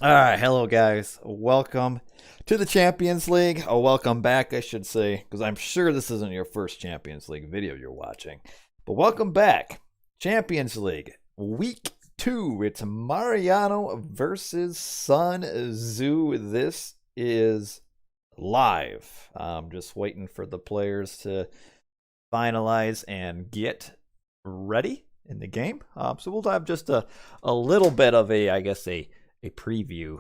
All right, hello guys. Welcome to the Champions League. Oh, welcome back, I should say, because I'm sure this isn't your first Champions League video you're watching. But welcome back. Champions League, week 2. It's Mariano versus Sun Tzu. This is live. I'm just waiting for the players to finalize and get ready in the game. So we'll have just a little bit of a preview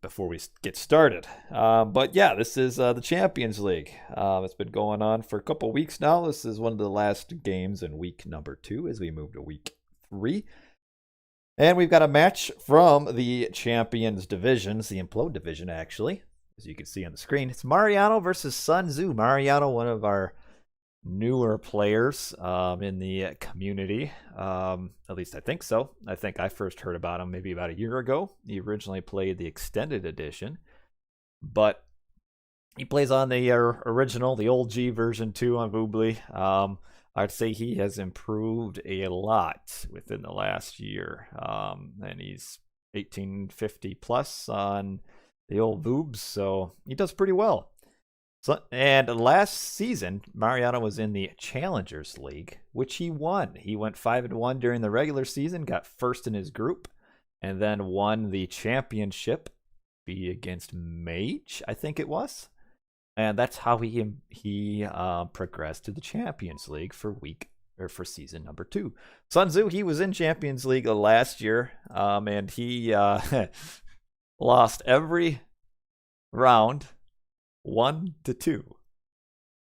before we get started. But yeah, this is the Champions League. It's been going on for a couple weeks now. This is one of the last games in week number 2 as we move to week 3. And we've got a match from the Champions divisions, the Implode division, actually, as you can see on the screen. It's Mariano versus Sun Tzu. Mariano, one of our newer players in the community. At least I think so. I think I first heard about him maybe about a year ago. He originally played the extended edition, but he plays on the original, the old G version too on Voobly. I'd say he has improved a lot within the last year, and he's 1850 plus on the old Voobs, so he does pretty well. So, and last season, Mariano was in the Challengers League, which he won. He went 5-1 during the regular season, got first in his group, and then won the championship, be against Mage, I think it was. And that's how he progressed to the Champions League for season number 2. Sun Tzu, he was in Champions League last year, and he lost every round 1-2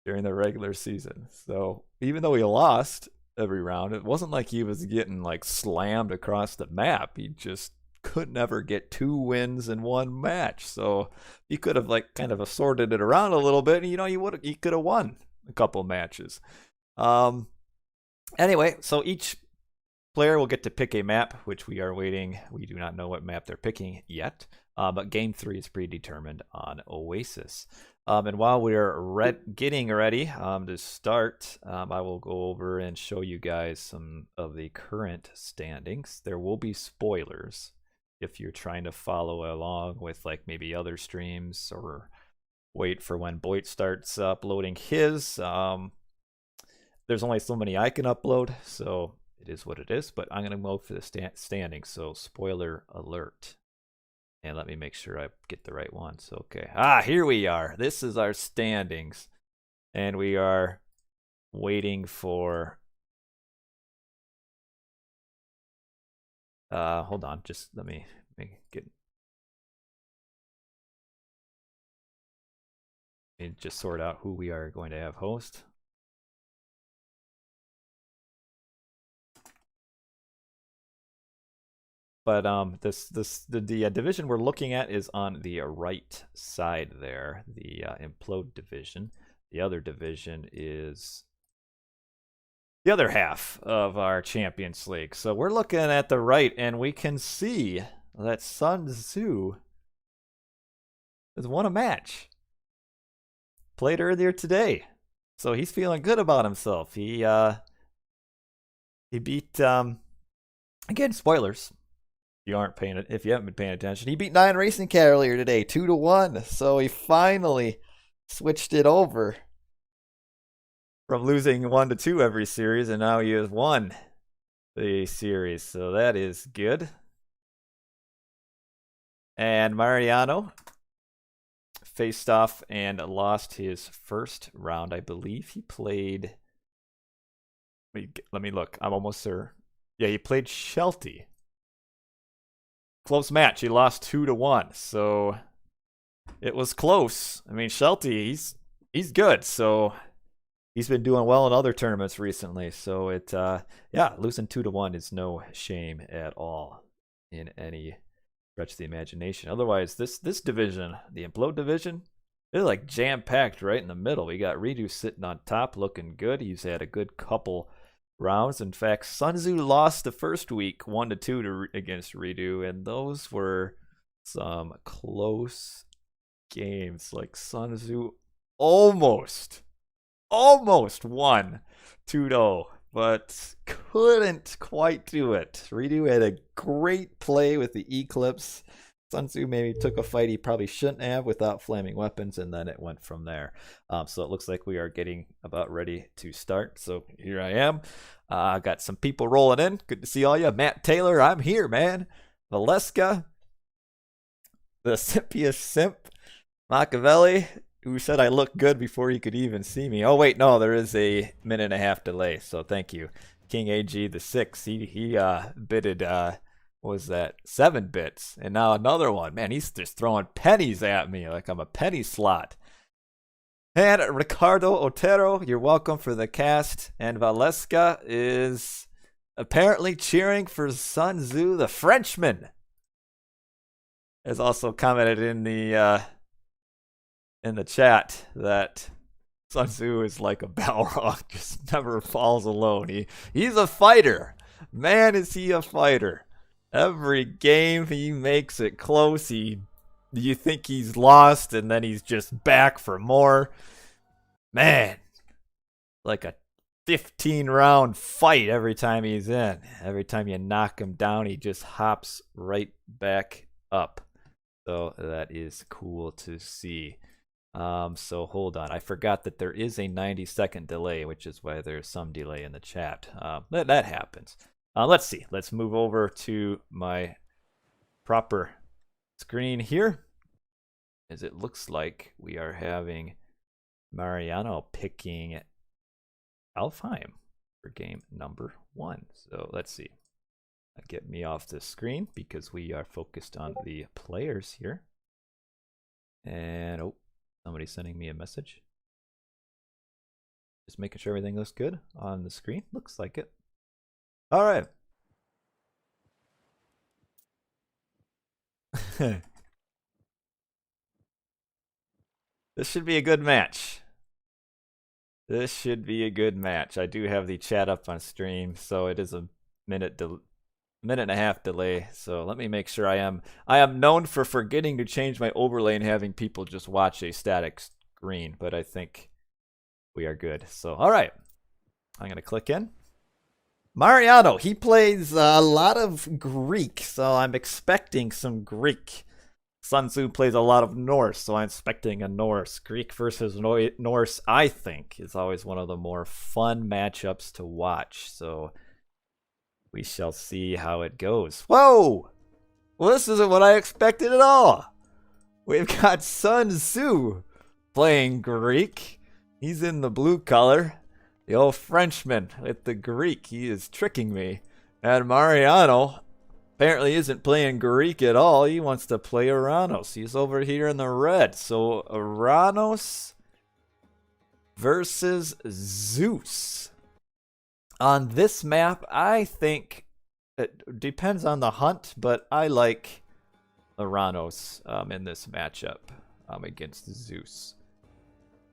during the regular season. So even though he lost every round, it wasn't like he was getting like slammed across the map. He just could never get 2 wins in one match. So he could have like kind of assorted it around a little bit. You know, he could have won a couple matches. Anyway, so each player will get to pick a map, which we are waiting. We do not know what map they're picking yet. But game 3 is predetermined on Oasis. And while we're getting ready to start, I will go over and show you guys some of the current standings. There will be spoilers if you're trying to follow along with like maybe other streams or wait for when Boyd starts uploading his. There's only so many I can upload, so it is what it is. But I'm going to go for the standings, so spoiler alert. And let me make sure I get the right ones. Okay. Here we are. This is our standings. And we are waiting for... hold on. Just let me get... and just sort out who we are going to have host. But the division we're looking at is on the right side there, the Implode division. The other division is the other half of our Champions League. So we're looking at the right, and we can see that Sun Tzu has won a match. Played earlier today. So he's feeling good about himself. He beat, again, spoilers. If you haven't been paying attention, he beat 9 Racing Cat earlier today, 2-1. So he finally switched it over from losing 1-2 every series, and now he has won the series. So that is good. And Mariano faced off and lost his first round. I believe he played. Let me look. I'm almost sure. Yeah, he played Shelty. Close match. He lost 2-1, so it was close. I mean, Shelty, he's good, so he's been doing well in other tournaments recently. So losing 2-1 is no shame at all in any stretch of the imagination. Otherwise, this division, the Implode division, they're like jam packed right in the middle. We got Redo sitting on top, looking good. He's had a good couple rounds. In fact, Sun Tzu lost the first week 1-2 against Redo, and those were some close games. Like Sun Tzu almost won 2-0, but couldn't quite do it. Redo had a great play with the Eclipse Sun Tzu maybe took a fight he probably shouldn't have without flaming weapons, and then it went from there. So it looks like we are getting about ready to start. So here I am. I got some people rolling in. Good to see all you. Matt Taylor, I'm here, man. Valeska, the Simpious Simp, Machiavelli, who said I look good before you could even see me. Oh, wait, no, there is a minute and a half delay, so thank you. King AG the 6th, he bidded, what was that, 7 bits, and now another one. Man, he's just throwing pennies at me like I'm a penny slot. And Ricardo Otero, you're welcome for the cast. And Valeska is apparently cheering for Sun Tzu, the Frenchman. Has also commented in the chat that Sun Tzu is like a Balrog, just never falls alone. He's a fighter. Man, is he a fighter. Every game he makes it close. You think he's lost, and then he's just back for more. Man, like a 15-round fight every time he's in. Every time you knock him down, he just hops right back up. So that is cool to see. So hold on. I forgot that there is a 90-second delay, which is why there's some delay in the chat. That happens. Let's see. Let's move over to my proper screen here, as it looks like we are having Mariano picking Alfheim for game number 1. So let's see. Get me off the screen because we are focused on the players here. And oh, somebody's sending me a message. Just making sure everything looks good on the screen. Looks like it. All right. This should be a good match. This should be a good match. I do have the chat up on stream, so it is a minute and a half delay. So let me make sure I am known for forgetting to change my overlay and having people just watch a static screen, but I think we are good. So all right, I'm gonna click in. Mariano, he plays a lot of Greek, so I'm expecting some Greek. Sun Tzu plays a lot of Norse, so I'm expecting a Norse. Greek versus Norse, I think, is always one of the more fun matchups to watch. So we shall see how it goes. Whoa! Well, this isn't what I expected at all. We've got Sun Tzu playing Greek. He's in the blue color. The old Frenchman with the Greek. He is tricking me. And Mariano apparently isn't playing Greek at all. He wants to play Oranos. He's over here in the red. So Oranos versus Zeus. On this map, I think it depends on the hunt, but I like Oranos in this matchup against Zeus.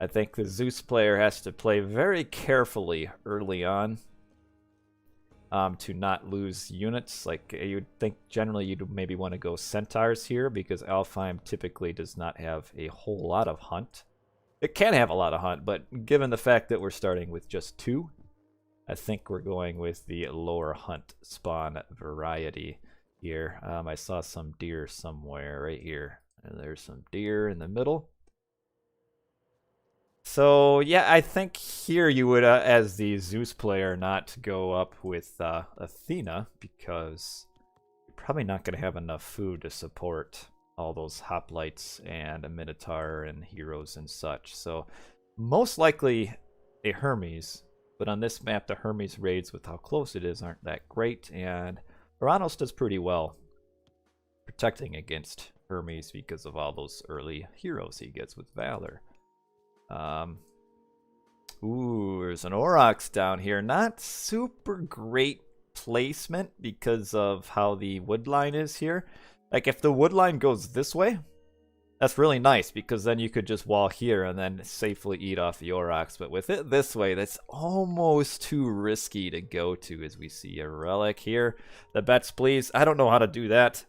I think the Zeus player has to play very carefully early on to not lose units. Like you'd think generally you'd maybe want to go centaurs here because Alfheim typically does not have a whole lot of hunt. It can have a lot of hunt, but given the fact that we're starting with just 2, I think we're going with the lower hunt spawn variety here. I saw some deer somewhere right here, and there's some deer in the middle. So yeah, I think here you would, as the Zeus player, not go up with Athena because you're probably not going to have enough food to support all those hoplites and a Minotaur and heroes and such. So most likely a Hermes, but on this map the Hermes raids with how close it is aren't that great, and Oranos does pretty well protecting against Hermes because of all those early heroes he gets with Valor. Ooh, there's an Aurochs down here. Not super great placement because of how the wood line is here. Like if the wood line goes this way, that's really nice because then you could just wall here and then safely eat off the Aurochs. But with it this way, that's almost too risky to go to, as we see a relic here. The bets, please. I don't know how to do that.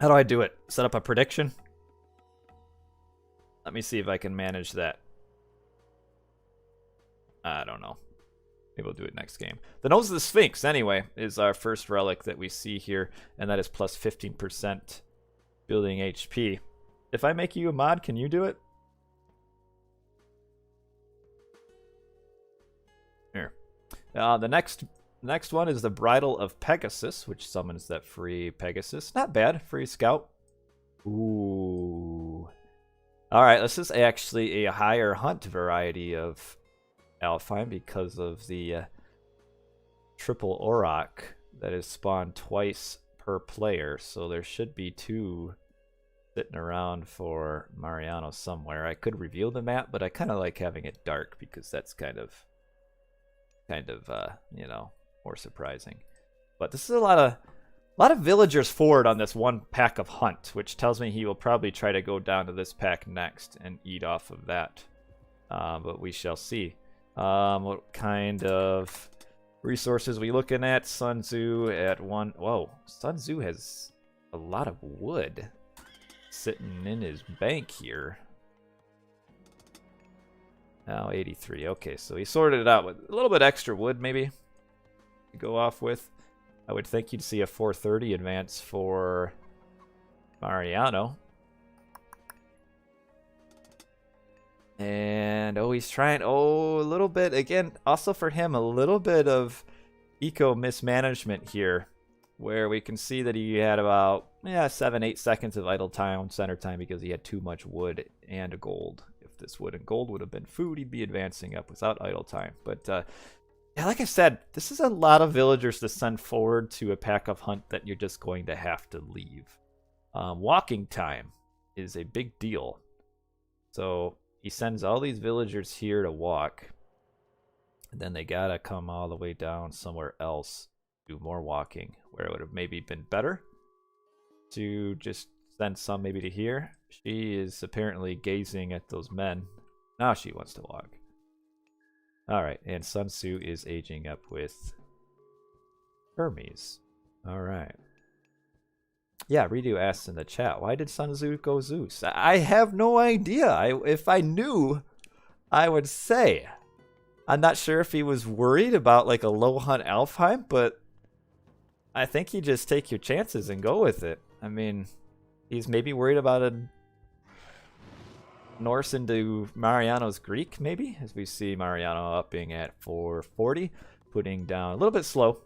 How do I do it? Set up a prediction? Let me see if I can manage that. I don't know. Maybe we'll do it next game. The Nose of the Sphinx, anyway, is our first relic that we see here, and that is plus 15% building HP. If I make you a mod, can you do it? Here. The next one is the Bridle of Pegasus, which summons that free Pegasus. Not bad, free scout. Ooh. Alright, this is actually a higher hunt variety of Alfheim because of the triple Auroch that is spawned twice per player. So there should be 2 sitting around for Mariano somewhere. I could reveal the map, but I kind of like having it dark because that's kind of you know, more surprising. But this is a lot of villagers forward on this one pack of hunt, which tells me he will probably try to go down to this pack next and eat off of that. But we shall see. What kind of resources we looking at? Sun Tzu at 1. Whoa, Sun Tzu has a lot of wood sitting in his bank here. Now 83. Okay, so he sorted it out with a little bit extra wood, maybe to go off with. I would think you'd see a 430 advance for Mariano. And, oh, he's trying, a little bit, again, also for him, a little bit of eco mismanagement here, where we can see that he had about, 7-8 seconds of idle time, center time, because he had too much wood and gold. If this wood and gold would have been food, he'd be advancing up without idle time. But, yeah, like I said, this is a lot of villagers to send forward to a pack of hunt that you're just going to have to leave. Walking time is a big deal. So he sends all these villagers here to walk. And then they gotta come all the way down somewhere else, do more walking, where it would have maybe been better to just send some maybe to here. She is apparently gazing at those men. Now she wants to walk. Alright, and Sun Tzu is aging up with Hermes. Alright. Yeah, Redo asks in the chat, why did Sun Tzu go Zeus? I have no idea. If I knew, I would say. I'm not sure if he was worried about like a low hunt Alfheim, but I think you just take your chances and go with it. I mean, he's maybe worried about a Norse into Mariano's Greek, maybe, as we see Mariano upping at 440, putting down a little bit slow.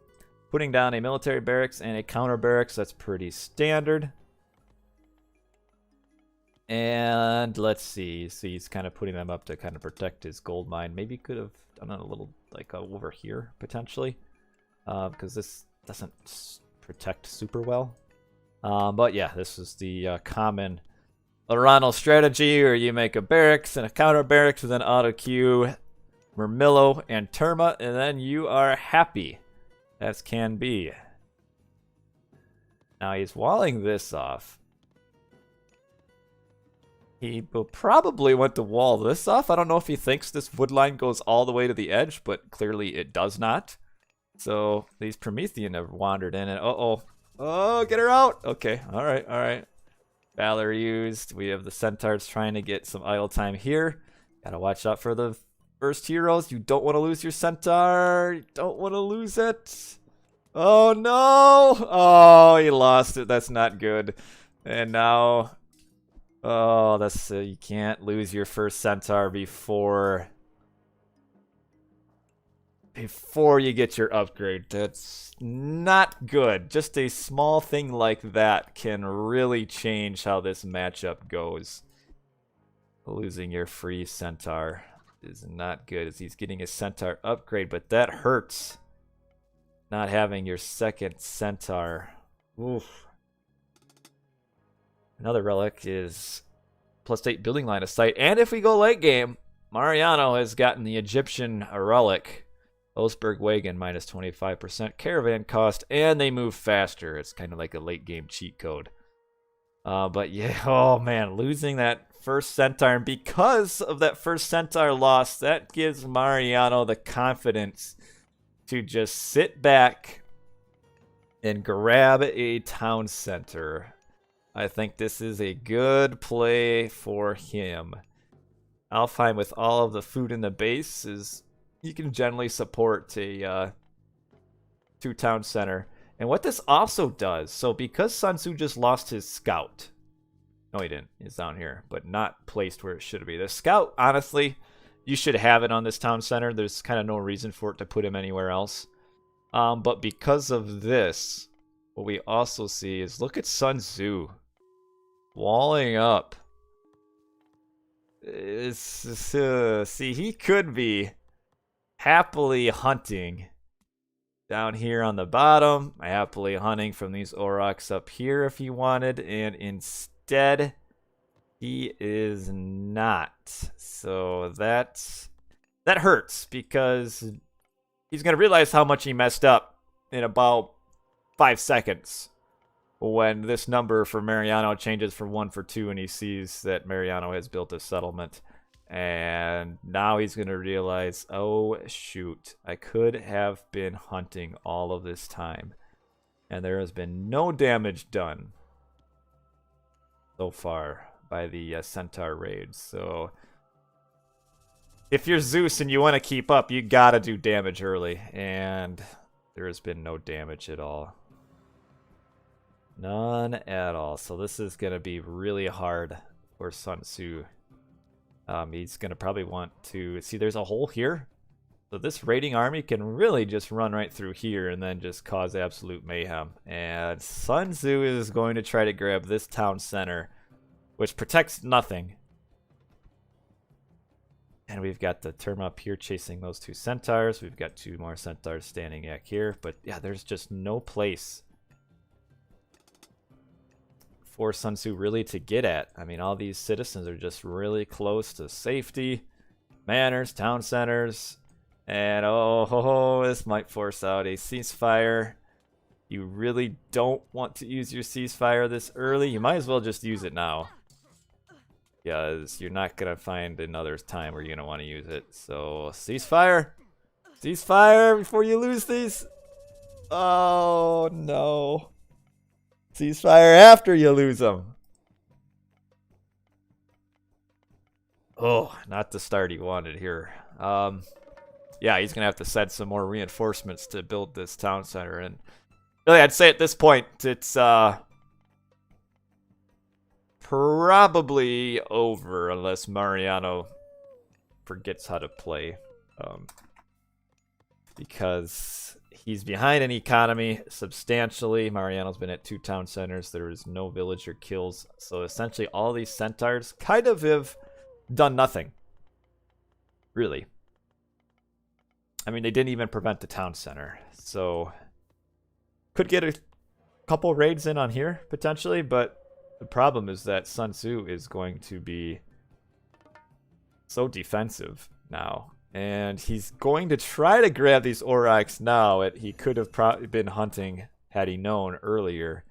Putting down a military barracks and a counter barracks. That's pretty standard. And let's see. So he's kind of putting them up to kind of protect his gold mine. Maybe could have done it a little like over here, potentially. Because this doesn't protect super well. But yeah, this is the common Oranos strategy where you make a barracks and a counter barracks with an auto queue, Murmillo, and Terma, and then you are happy. As can be. Now he's walling this off. He will probably want to wall this off. I don't know if he thinks this wood line goes all the way to the edge, but clearly it does not. So these Promethean have wandered in and oh, get her out. Okay, all right. Valor used. We have the centaurs trying to get some idle time here. Gotta watch out for the first heroes. You don't want to lose your centaur. You don't want to lose it. Oh no! Oh, he lost it. That's not good. And now, oh, that's you can't lose your first centaur before you get your upgrade. That's not good. Just a small thing like that can really change how this matchup goes. Losing your free centaur is not good as he's getting a centaur upgrade, but that hurts. Not having your second centaur. Oof. Another relic is +8 building line of sight. And if we go late game, Mariano has gotten the Egyptian relic. Osberg Wagon -25% caravan cost, and they move faster. It's kind of like a late game cheat code. But yeah, oh man, losing that first centaur, and because of that first centaur loss, that gives Mariano the confidence to just sit back and grab a town center. I think this is a good play for him. Alfheim with all of the food in the base is, you can generally support a 2-town center. And what this also does, so because Sun Tzu just lost his scout. No, he didn't. He's down here, but not placed where it should be. The scout, honestly, you should have it on this town center. There's kind of no reason for it to put him anywhere else. But because of this, what we also see is, look at Sun Tzu walling up. See, he could be happily hunting down here on the bottom, happily hunting from these aurochs up here if he wanted, and instead he is not. So that hurts, because he's going to realize how much he messed up in about 5 seconds when this number for Mariano changes from 1 for 2 and he sees that Mariano has built a settlement. And now he's going to realize, oh shoot, I could have been hunting all of this time. And there has been no damage done so far by the Centaur raids. So if you're Zeus and you want to keep up, you got to do damage early. And there has been no damage at all. None at all. So this is going to be really hard for Sun Tzu. He's going to probably want to... See, there's a hole here. So this raiding army can really just run right through here and then just cause absolute mayhem. And Sun Tzu is going to try to grab this town center, which protects nothing. And we've got the term up here chasing those 2 centaurs. We've got 2 more centaurs standing back here. But yeah, there's just no place for Sun Tzu really to get at. I mean, all these citizens are just really close to safety, manors, town centers, and this might force out a ceasefire. You really don't want to use your ceasefire this early. You might as well just use it now, because you're not gonna find another time where you're gonna want to use it. So ceasefire before you lose these. Oh no. Ceasefire after you lose them. Oh, not the start he wanted here. Yeah, he's going to have to send some more reinforcements to build this town center. And really, I'd say at this point, it's probably over unless Mariano forgets how to play. Because he's behind in economy substantially. Mariano's been at 2 town centers. There is no villager kills. So essentially all these centaurs kind of have done nothing. Really. I mean, they didn't even prevent the town center. So could get a couple raids in on here, potentially. But the problem is that Sun Tzu is going to be so defensive now. And he's going to try to grab these aurochs now. He could have probably been hunting had he known earlier.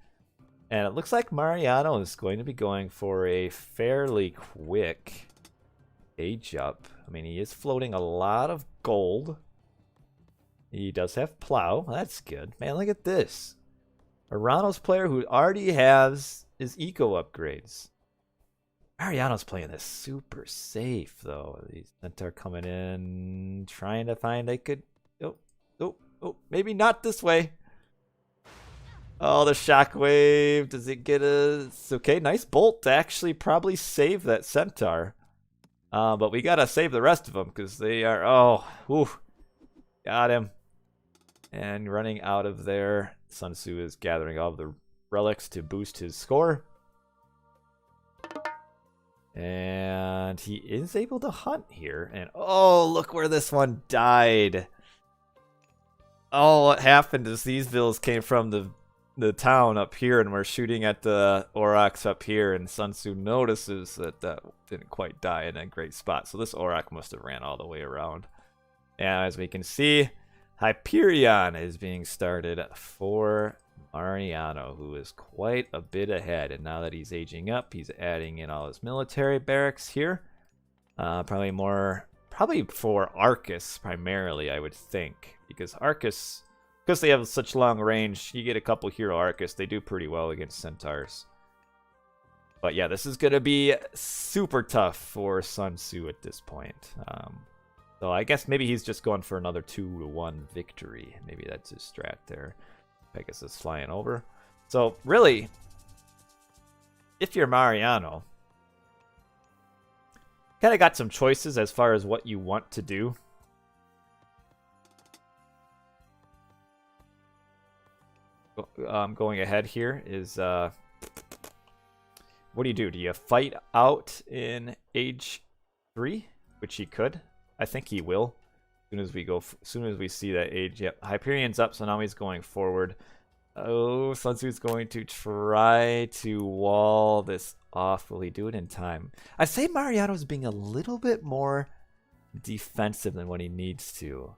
And it looks like Mariano is going to be going for a fairly quick age up. I mean, he is floating a lot of gold. He does have plow. That's good. Man, look at this. Oranos player who already has his eco upgrades. Mariano's playing this super safe, though. These centaur coming in, trying to find they could... Oh, maybe not this way. Oh, the shockwave. Does it get a... It's okay, nice bolt to actually probably save that centaur. But we gotta save the rest of them, because they are... Oh, whew. Got him. And running out of there, Sun Tzu is gathering all of the relics to boost his score. And he is able to hunt here. And oh, look where this one died. Oh, what happened is these villas came from the town up here, and we're shooting at the aurochs up here. And Sun Tzu notices that that didn't quite die in a great spot. So this auroch must have ran all the way around. And as we can see, Hyperion is being started for Mariano, who is quite a bit ahead. And now that he's aging up, he's adding in all his military barracks here. Probably for Arcus primarily, I would think. Because Arcus, because they have such long range, you get a couple hero Arcus, they do pretty well against centaurs. But yeah, this is going to be super tough for Sun Tzu at this point. So I guess maybe he's just going for another 2-1 victory. Maybe that's his strat there. Pegasus flying over. So really, if you're Mariano, kind of got some choices as far as what you want to do. Going ahead here is what do you do? Do you fight out in age 3, which he could? I think he will. As soon as we see that age. Yep, Hyperion's up, so now he's going forward. Oh, Sun Tzu's going to try to wall this off. Will he do it in time? I say Mariano's being a little bit more defensive than what he needs to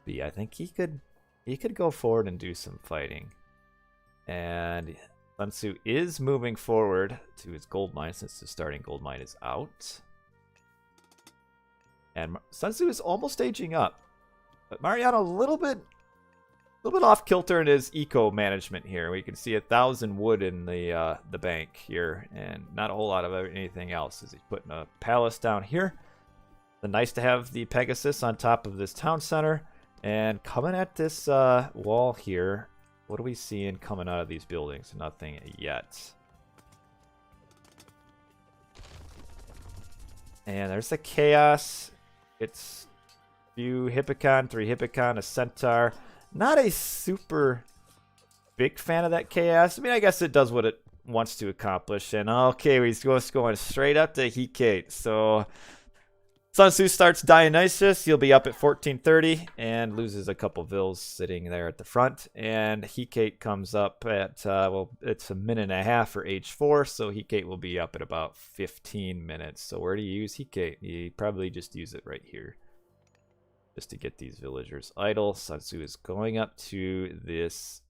be. I think he could go forward and do some fighting. And Sun Tzu is moving forward to his gold mine since the starting gold mine is out. And Sun Tzu is almost aging up. But Mariano a little bit off kilter in his eco management here. We can see 1,000 wood in the bank here, and not a whole lot of anything else. As he's putting a palace down here. It's nice to have the Pegasus on top of this town center, and coming at this wall here. What are we seeing coming out of these buildings? Nothing yet. And there's the chaos. It's few Hippocon, 3 Hippocon, a centaur. Not a super big fan of that chaos. I mean, I guess it does what it wants to accomplish. And okay, he's just going straight up to Hecate. So Sun Tzu starts Dionysus. He'll be up at 1430 and loses a couple vills sitting there at the front. And Hecate comes up at, well, it's a minute and a half for H4. So Hecate will be up at about 15 minutes. So where do you use Hecate? You probably just use it right here, just to get these villagers idle. Sun Tzu is going up to this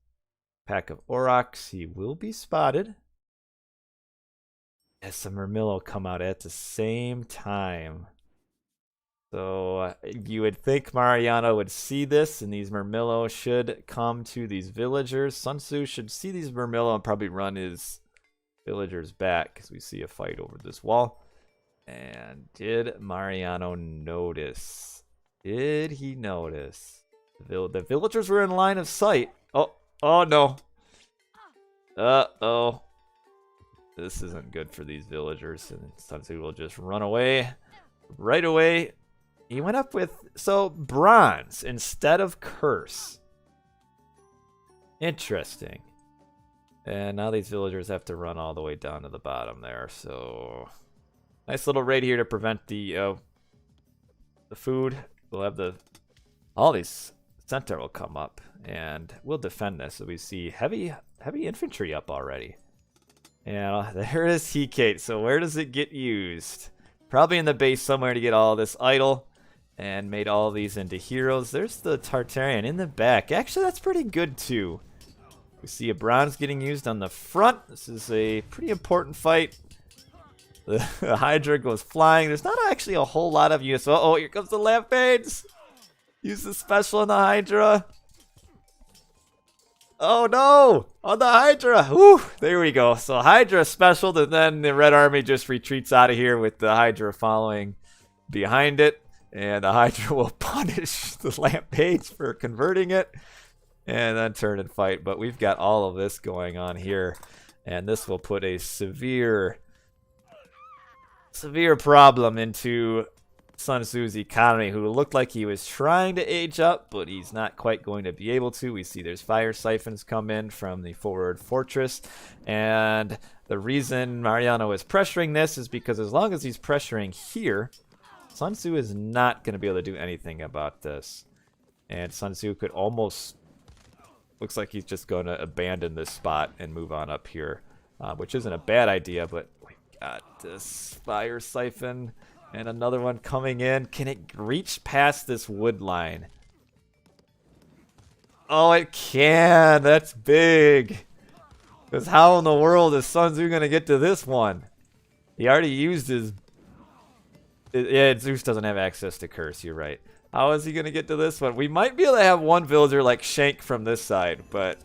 pack of aurochs. He will be spotted as some Murmillo come out at the same time. So you would think Mariano would see this, and these Murmillo should come to these villagers. Sun Tzu should see these Murmillo and probably run his villagers back, because we see a fight over this wall. And did Mariano notice? Did he notice? The villagers were in line of sight. Oh no. Uh-oh. This isn't good for these villagers. And Sun Tzu will just run away. Right away. He went up with, so, bronze instead of curse. Interesting. And now these villagers have to run all the way down to the bottom there. So, nice little raid here to prevent the food. We'll have all these centaur will come up, and we'll defend this. So we see heavy infantry up already. And there is Hecate. So where does it get used? Probably in the base somewhere to get all this idle, and made all these into heroes. There's the Tartarian in the back. Actually, that's pretty good too. We see a bronze getting used on the front. This is a pretty important fight. The Hydra goes flying. There's not actually a whole lot of use. Uh-oh, here comes the Lampades. Use the special on the Hydra. Oh no! On the Hydra! Whew! There we go. So Hydra special, and then the Red Army just retreats out of here with the Hydra following behind it. And the Hydra will punish the Lampades for converting it. And then turn and fight. But we've got all of this going on here. And this will put a severe problem into Sun Tzu's economy, who looked like he was trying to age up, but he's not quite going to be able to. We see there's fire siphons come in from the forward fortress, and the reason Mariano is pressuring this is because as long as he's pressuring here, Sun Tzu is not going to be able to do anything about this. And Sun Tzu could almost, looks like he's just going to abandon this spot and move on up here, which isn't a bad idea, but we've got this fire siphon. And another one coming in. Can it reach past this wood line? Oh, it can. That's big. Because how in the world is Sun Tzu going to get to this one? He already used his... Yeah, Zeus doesn't have access to curse. You're right. How is he going to get to this one? We might be able to have one villager like Shank from this side. But...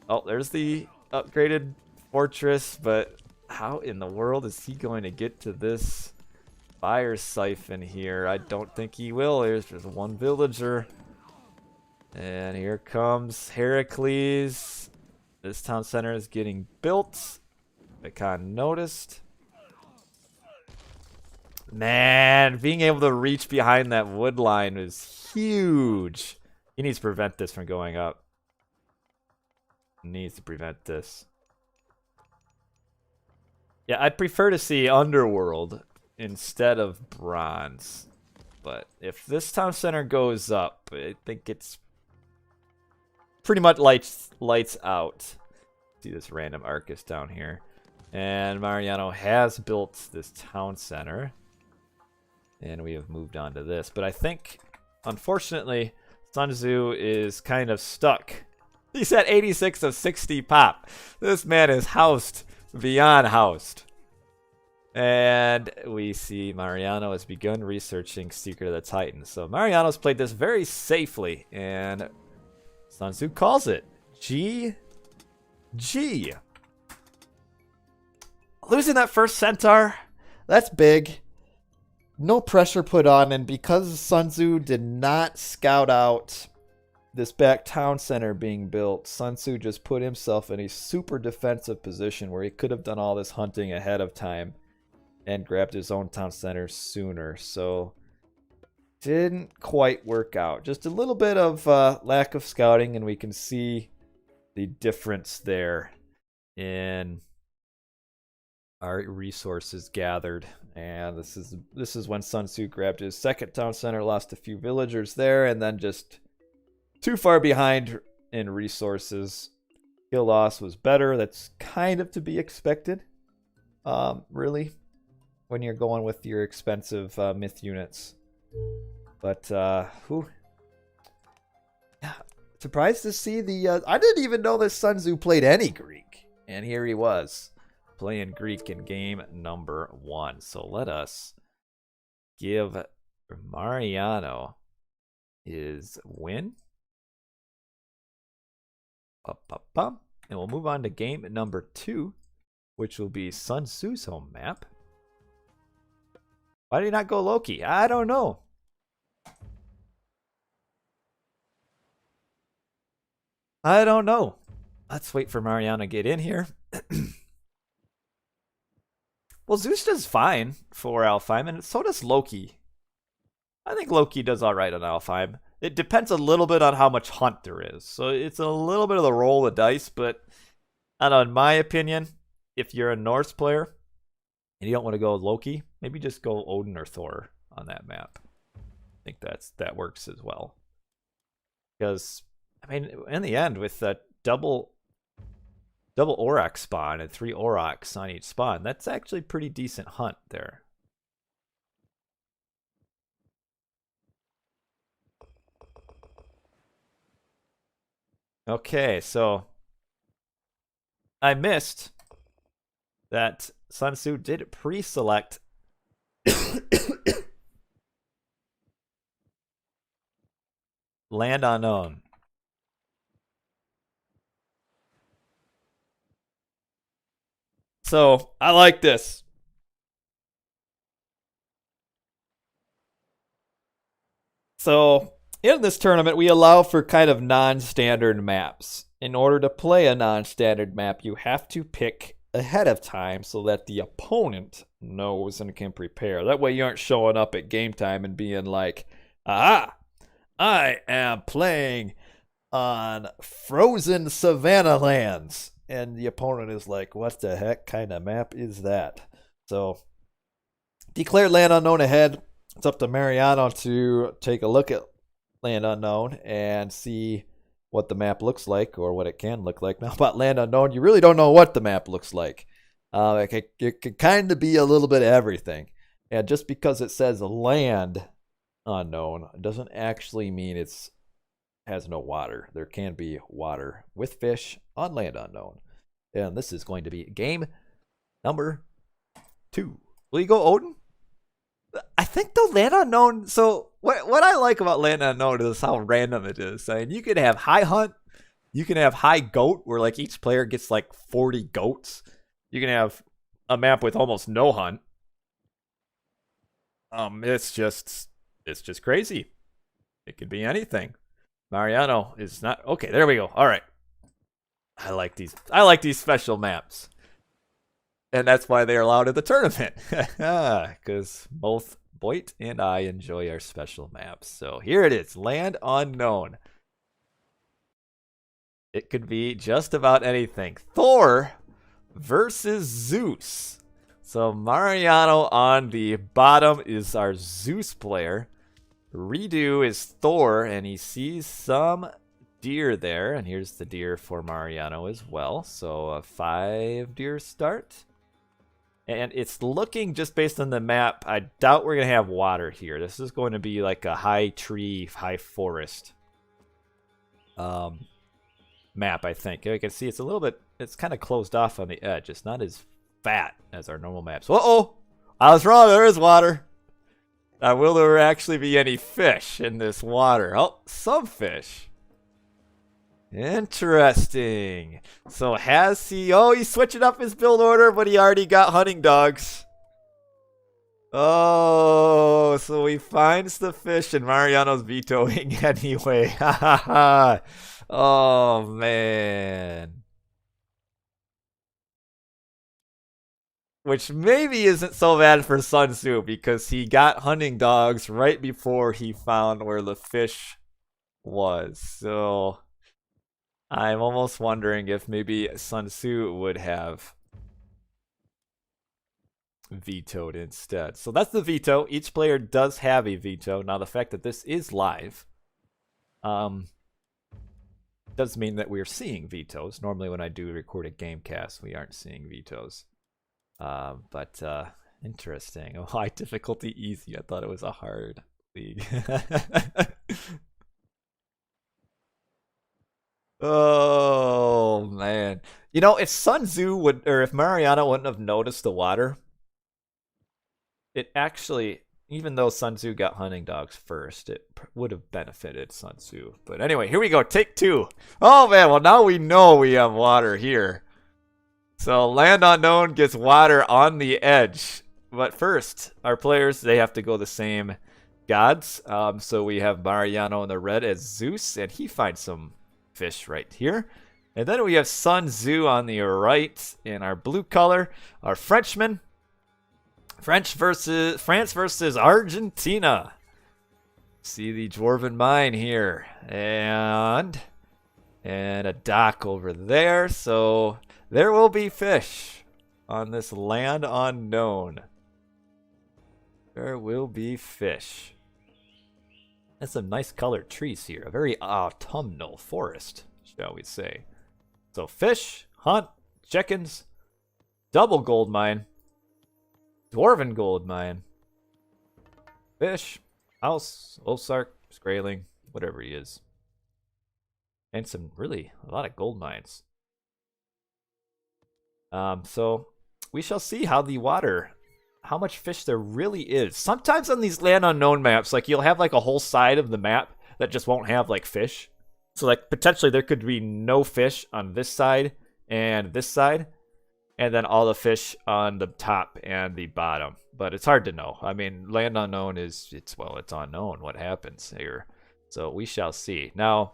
oh, there's the upgraded fortress. But how in the world is he going to get to this... fire siphon here. I don't think he will. There's just one villager. And here comes Heracles. This town center is getting built. I kind of noticed. Man, being able to reach behind that wood line is huge. He needs to prevent this from going up. Needs to prevent this. Yeah, I'd prefer to see Underworld instead of Bronze. But if this town center goes up, I think it's pretty much lights out. See this random Arcus down here. And Mariano has built this town center. And we have moved on to this. But I think, unfortunately, Sun Tzu is kind of stuck. He's at 86 of 60 pop. This man is housed beyond housed. And we see Mariano has begun researching Secret of the Titans. So Mariano's played this very safely. And Sun Tzu calls it GG. Losing that first centaur, That's big. No pressure put on, and because Sun Tzu did not scout out this back town center being built, Sun Tzu just put himself in a super defensive position where he could have done all this hunting ahead of time and grabbed his own town center sooner. So didn't quite work out. Just a little bit of lack of scouting, and we can see the difference there in our resources gathered. And this is when Sun Tzu grabbed his second town center, lost a few villagers there, and then just too far behind in resources. Kill loss was better. That's kind of to be expected, really, when you're going with your expensive myth units. But yeah, surprised to see the. I didn't even know that Sun Tzu played any Greek, and here he was playing Greek in game number 1. So let us give Mariano his win. And we'll move on to game number 2, which will be Sun Tzu's home map. Why did he not go Loki? I don't know. Let's wait for Mariano to get in here. Well, Zeus does fine for Alfheim, and so does Loki. I think Loki does alright on Alfheim. It depends a little bit on how much hunt there is. So it's a little bit of the roll of dice, but I don't know, in my opinion, if you're a Norse player and you don't want to go Loki, maybe just go Odin or Thor on that map. I think that works as well. Because, I mean, in the end, with that double Auroch spawn and 3 Aurochs on each spawn, that's actually pretty decent hunt there. Okay, so I missed that Sun Tzu did pre-select Land Unknown. So I like this. So in this tournament, we allow for kind of non-standard maps. In order to play a non-standard map, you have to pick ahead of time so that the opponent knows and can prepare. That way you aren't showing up at game time and being like, aha, I am playing on frozen savanna lands. And the opponent is like, what the heck kind of map is that? So, declare Land Unknown ahead. It's up to Mariano to take a look at Land Unknown and see what the map looks like, or what it can look like. Now, about Land Unknown, you really don't know what the map looks like. It can kind of be a little bit of everything. And just because it says Land Unknown doesn't actually mean it's has no water. There can be water with fish on Land Unknown. And this is going to be game number 2. Will you go Odin? I think the Land Unknown, so what I like about Land Unknown is how random it is. I mean, you can have high hunt, you can have high goat, where like each player gets like 40 goats. You can have a map with almost no hunt. It's just crazy. It could be anything. Mariano is not okay. There we go. All right. I like these special maps, and that's why they're allowed in the tournament. Because both Boit and I enjoy our special maps. So here it is, Land Unknown. It could be just about anything. Thor versus Zeus. So Mariano on the bottom is our Zeus player. Redo is Thor, and he sees some deer there. And here's the deer for Mariano as well. So a 5 deer start. And it's looking, just based on the map, I doubt we're going to have water here. This is going to be like a high tree, high forest map, I think. You can see it's a little bit, it's kind of closed off on the edge. It's not as fat as our normal maps. Uh-oh! I was wrong. There is water. Now, will there actually be any fish in this water? Oh, some fish. Interesting. So has he... Oh, he's switching up his build order, but he already got hunting dogs. Oh, so he finds the fish and Mariano's vetoing anyway. Ha ha ha. Oh, man. Which maybe isn't so bad for Sun Tzu, because he got hunting dogs right before he found where the fish was. So I'm almost wondering if maybe Sun Tzu would have vetoed instead. So that's the veto. Each player does have a veto. Now the fact that this is live does mean that we're seeing vetoes. Normally when I do record a game cast, we aren't seeing vetoes. But interesting. Why difficulty easy? I thought it was a hard league. Oh man. You know, if Sun Tzu would, or if Mariano wouldn't have noticed the water, it actually, even though Sun Tzu got hunting dogs first, it would have benefited Sun Tzu. But anyway, here we go. Take 2. Oh man, well now we know we have water here. So Land Unknown gets water on the edge. But first, our players, they have to go the same gods. So we have Mariano in the red as Zeus, and he finds some fish right here. And then we have Sun Tzu on the right in our blue color. Our Frenchman. France versus Argentina. See the Dwarven mine here. And a dock over there. So there will be fish on this Land Unknown. There will be fish. And some nice colored trees here. A very autumnal forest, shall we say. So fish, hunt, chickens, double gold mine, dwarven gold mine, fish, house, Osark, Skraeling, whatever he is. And some really, a lot of gold mines. So we shall see how the water, how much fish there really is. Sometimes on these Land Unknown maps, like you'll have like a whole side of the map that just won't have like fish. So like potentially there could be no fish on this side and this side, and then all the fish on the top and the bottom. But it's hard to know. I mean, Land Unknown is, it's unknown what happens here. So we shall see. Now,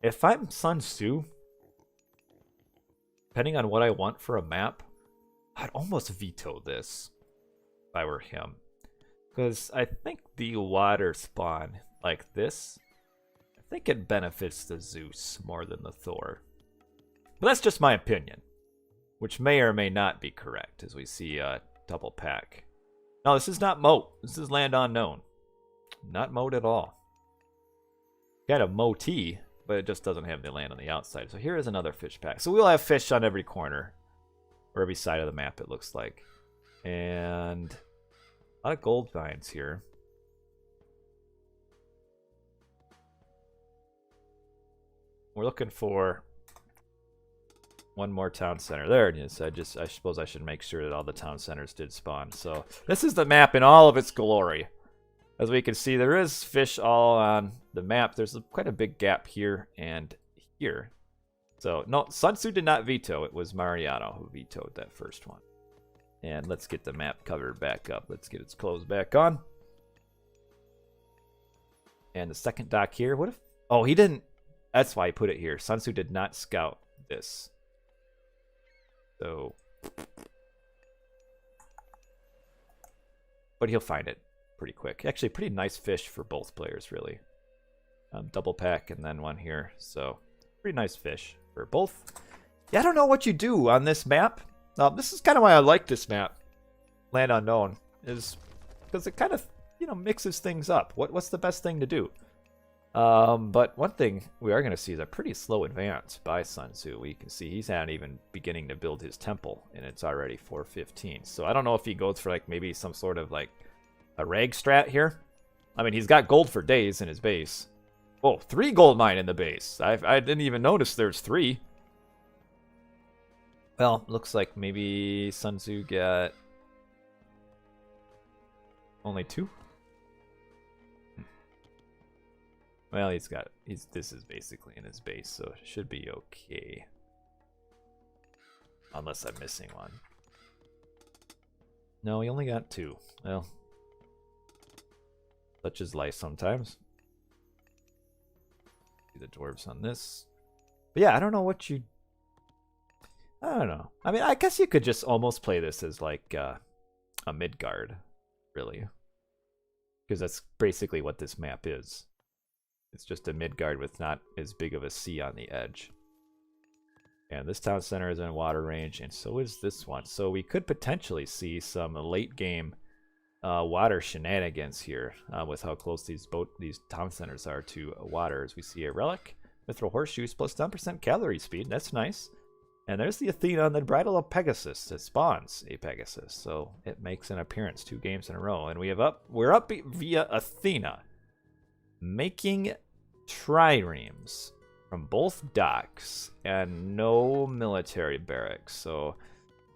if I'm Sun Tzu, depending on what I want for a map, I'd almost veto this if I were him. Because I think the water spawn like this, I think it benefits the Zeus more than the Thor. But that's just my opinion, which may or may not be correct as we see a double pack. No, this is not moat. This is Land Unknown. Not moat at all. Got a moatee, but it just doesn't have the land on the outside. So here is another fish pack. So we'll have fish on every corner, or every side of the map, it looks like. And a lot of gold mines here. We're looking for one more town center. There it is. I suppose I should make sure that all the town centers did spawn. So this is the map in all of its glory. As we can see, there is fish all on the map. There's quite a big gap here and here. So no, Sun Tzu did not veto. It was Mariano who vetoed that first one. And let's get the map cover back up. Let's get its clothes back on. And the second dock here. What if... Oh, he didn't... That's why I put it here. Sun Tzu did not scout this. So... But he'll find it pretty quick. Actually, pretty nice fish for both players, really. Double pack and then one here. So, pretty nice fish for both. Yeah, I don't know what you do on this map. This is kind of why I like this map, Land Unknown, is because it kind of, you know, mixes things up. What's the best thing to do? But one thing we are going to see is a pretty slow advance by Sun Tzu. We can see he's not even beginning to build his temple, and it's already 4:15. So I don't know if he goes for like maybe some sort of like a rag strat here. I mean, he's got gold for days in his base. Oh, 3 gold mine in the base. I didn't even notice there's 3. Well, looks like maybe Sun Tzu got only 2. Well, this is basically in his base, so it should be okay. Unless I'm missing one. No, he only got 2. Well, such is life sometimes. See the dwarves on this. But yeah, I don't know what you... I don't know. I mean, I guess you could just almost play this as like a Midgard, really. Because that's basically what this map is. It's just a Midgard with not as big of a sea on the edge. And this town center is in water range, and so is this one. So we could potentially see some late game water shenanigans here with how close these town centers are to water. As we see a relic, mithril horseshoes plus 10% cavalry speed. That's nice. And there's the Athena, the bridle of Pegasus that spawns a Pegasus. So it makes an appearance 2 games in a row. And we're up via Athena, making triremes from both docks and no military barracks. So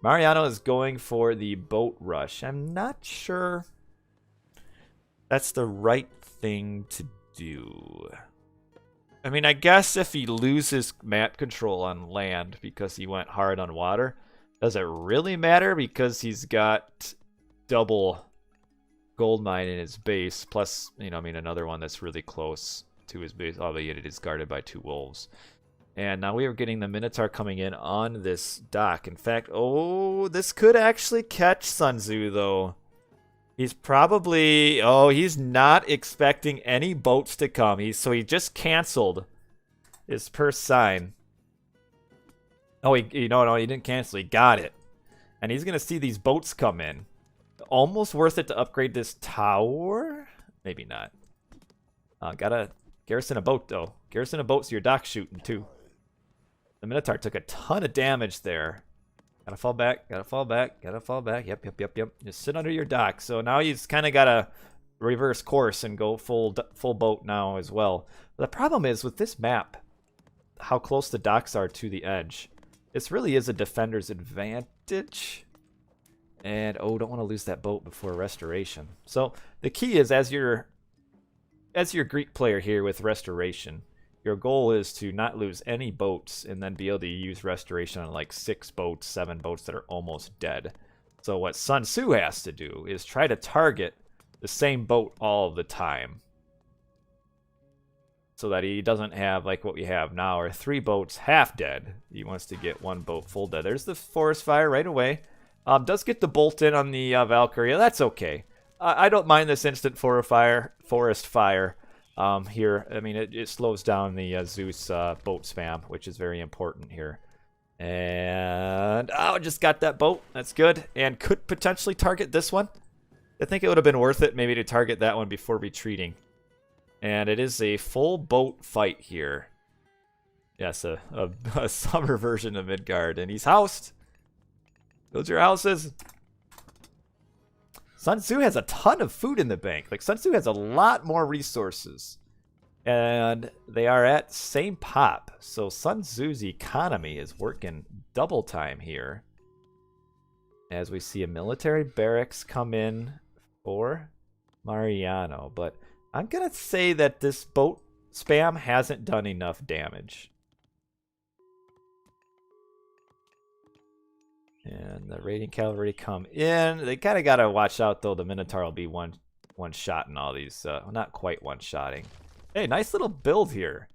Mariano is going for the boat rush. I'm not sure that's the right thing to do. I mean, I guess if he loses map control on land because he went hard on water, does it really matter? Because he's got double gold mine in his base, plus, you know, I mean, another one that's really close to his base, albeit it is guarded by 2 wolves. And now we are getting the Minotaur coming in on this dock. In fact, oh, this could actually catch Sun Tzu, though. He's probably... Oh, he's not expecting any boats to come. So he just canceled his per sign. Oh, no, he didn't cancel. He got it. And he's going to see these boats come in. Almost worth it to upgrade this tower? Maybe not. Gotta garrison a boat, though. Garrison a boat so your dock's shooting, too. The Minotaur took a ton of damage there. Gotta fall back, gotta fall back, gotta fall back. Yep. Just sit under your dock. So now he's kind of got to reverse course and go full boat now as well. But the problem is with this map, how close the docks are to the edge. This really is a defender's advantage. And, oh, don't want to lose that boat before restoration. So the key is, as your Greek player here with restoration, your goal is to not lose any boats and then be able to use restoration on like 6 boats, 7 boats that are almost dead. So what Sun Tzu has to do is try to target the same boat all the time, so that he doesn't have like what we have now, or 3 boats half dead. He wants to get 1 boat full dead. There's the forest fire right away. Does get the bolt in on the Valkyrie. That's okay. I don't mind this instant forest fire here. I mean, it slows down the Zeus boat spam, which is very important here. And, oh, just got that boat. That's good. And could potentially target this one. I think it would have been worth it maybe to target that one before retreating. And it is a full boat fight here. Yes, a summer version of Midgard. And he's housed. Build your houses. Sun Tzu has a ton of food in the bank. Like, Sun Tzu has a lot more resources. And they are at same pop. So Sun Tzu's economy is working double time here. As we see a military barracks come in for Mariano. But I'm going to say that this boat spam hasn't done enough damage. And the raiding cavalry come in. They kind of got to watch out, though. The Minotaur will be one shot in all these. Not quite one-shotting. Hey, nice little build here.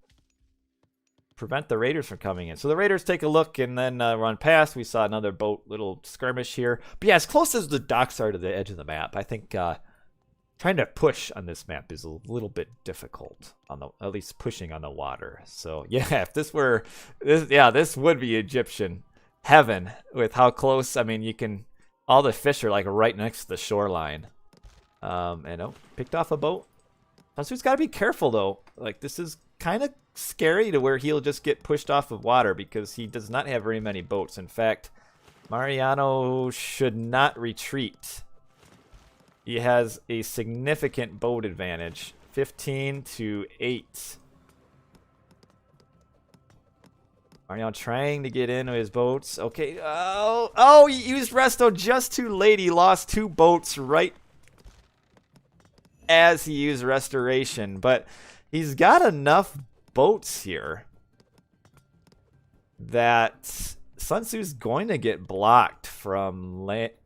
Prevent the raiders from coming in. So the raiders take a look and then run past. We saw another boat, little skirmish here. But yeah, as close as the docks are to the edge of the map, I think trying to push on this map is a little bit difficult. At least pushing on the water. So yeah, if this were, this would be Egyptian heaven with how close. I mean, all the fish are like right next to the shoreline. Picked off a boat. Sun Tzu's got to be careful though. Like, this is kind of scary to where he'll just get pushed off of water because he does not have very many boats. In fact, Mariano should not retreat. He has a significant boat advantage, 15-8. Mariano trying to get into his boats. Okay. Oh, he used resto just too late. He lost 2 boats right as he used restoration, but he's got enough boats here that Sun Tzu's going to get blocked from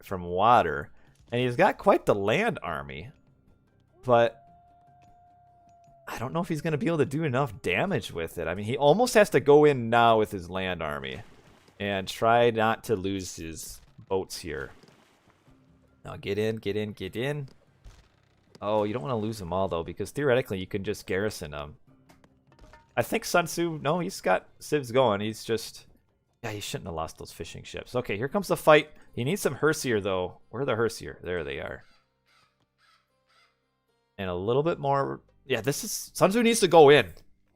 water, and he's got quite the land army, but I don't know if he's going to be able to do enough damage with it. I mean, he almost has to go in now with his land army and try not to lose his boats here. Now get in, get in, get in. Oh, you don't want to lose them all, though, because theoretically you can just garrison them. I think Sun Tzu, no, he's got civs going. He's just, yeah, he shouldn't have lost those fishing ships. Okay, here comes the fight. He needs some Hersier, though. Where are the Hersier? There they are. And a little bit more. Yeah, Sun Tzu needs to go in.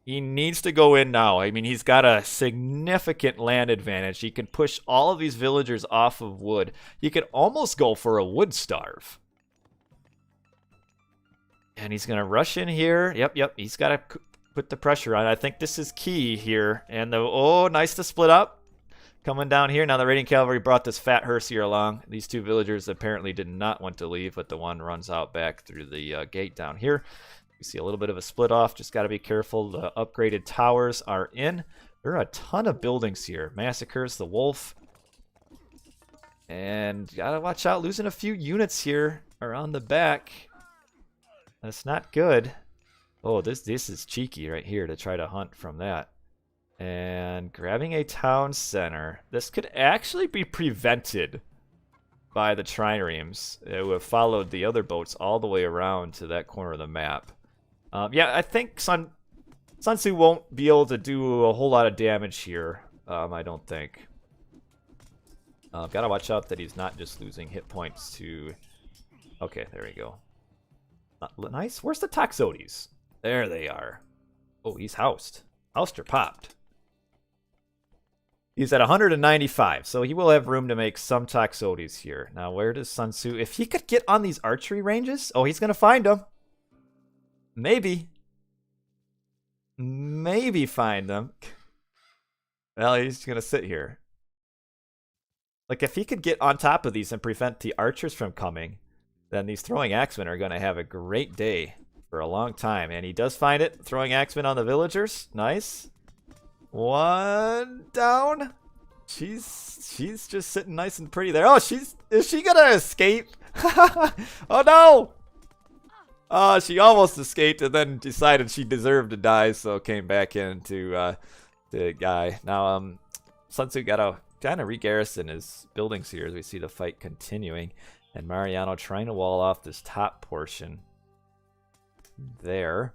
He needs to go in now. I mean, he's got a significant land advantage. He can push all of these villagers off of wood. He could almost go for a wood starve. And he's going to rush in here. Yep. He's got to put the pressure on. I think this is key here. And nice to split up. Coming down here. Now the raiding cavalry brought this fat Hersier along. These 2 villagers apparently did not want to leave, but the one runs out back through the gate down here. You see a little bit of a split off. Just got to be careful. The upgraded towers are in. There are a ton of buildings here. Massacres, the wolf. And got to watch out. Losing a few units here around the back. That's not good. Oh, this is cheeky right here to try to hunt from that. And grabbing a town center. This could actually be prevented by the triremes who have followed the other boats all the way around to that corner of the map. Yeah, I think Sun Tzu won't be able to do a whole lot of damage here. I don't think. Gotta watch out that he's not just losing hit points to... Okay, there we go. Nice. Where's the Toxotes? There they are. Oh, he's housed. Housed or popped. He's at 195, so he will have room to make some Toxotes here. Now, where does Sun Tzu... If he could get on these archery ranges... Oh, he's going to find them. Maybe. Maybe find them. Well, he's going to sit here. Like, if he could get on top of these and prevent the archers from coming, then these throwing axemen are going to have a great day for a long time. And he does find it. Throwing axemen on the villagers. Nice. One down. She's just sitting nice and pretty there. Oh, is she going to escape? Oh, no. Oh, she almost escaped and then decided she deserved to die, so came back into the guy. Now, Sun Tzu got to kind of re-garrison his buildings here as we see the fight continuing. And Mariano trying to wall off this top portion there.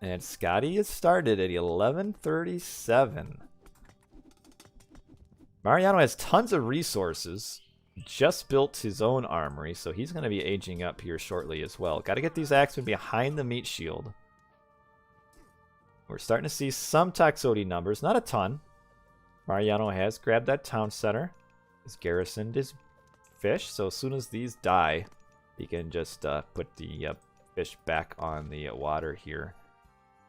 And Scotty is started at 1137. Mariano has tons of resources. Just built his own armory, so he's going to be aging up here shortly as well. Got to get these axemen behind the meat shield. We're starting to see some Toxotes numbers, not a ton. Mariano has grabbed that town center. He's garrisoned his fish, so as soon as these die, he can just put the fish back on the water here.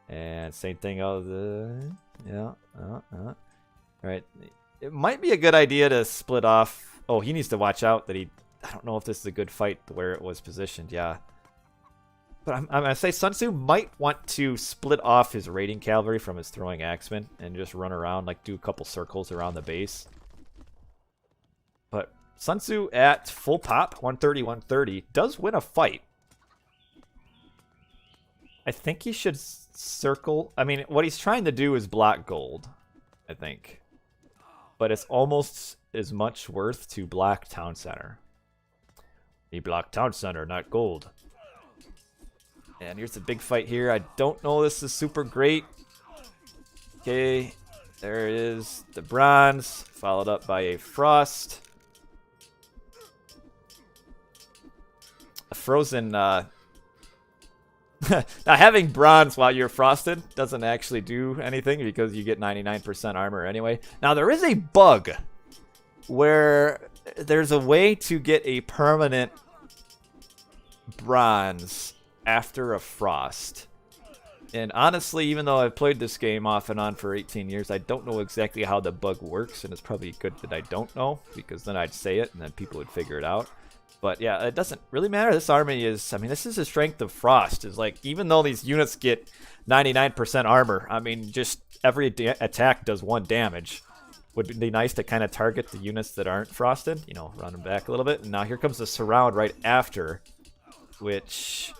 And same thing of the... Yeah. All right. It might be a good idea to split off... Oh, he needs to watch out that he... I don't know if this is a good fight where it was positioned, yeah. But I'm going to say Sun Tzu might want to split off his raiding cavalry from his throwing axemen and just run around, like do a couple circles around the base. But Sun Tzu at full pop, 130, 130, does win a fight. I think he should circle. I mean, what he's trying to do is block gold, I think. But it's almost as much worth to block town center. He blocked town center, not gold. And here's a big fight here. I don't know this is super great. Okay, there is the bronze, followed up by a frost. A frozen, now having bronze while you're frosted doesn't actually do anything because you get 99% armor anyway. Now there is a bug where there's a way to get a permanent bronze after a frost. And honestly, even though I've played this game off and on for 18 years, I don't know exactly how the bug works, and it's probably good that I don't know, because then I'd say it and then people would figure it out. But yeah, it doesn't really matter. This army is, I mean, this is the strength of Frost. Is like, even though these units get 99% armor, I mean, just every attack does 1 damage. Would be nice to kind of target the units that aren't frosted, you know, run them back a little bit. And now here comes the surround right after, which...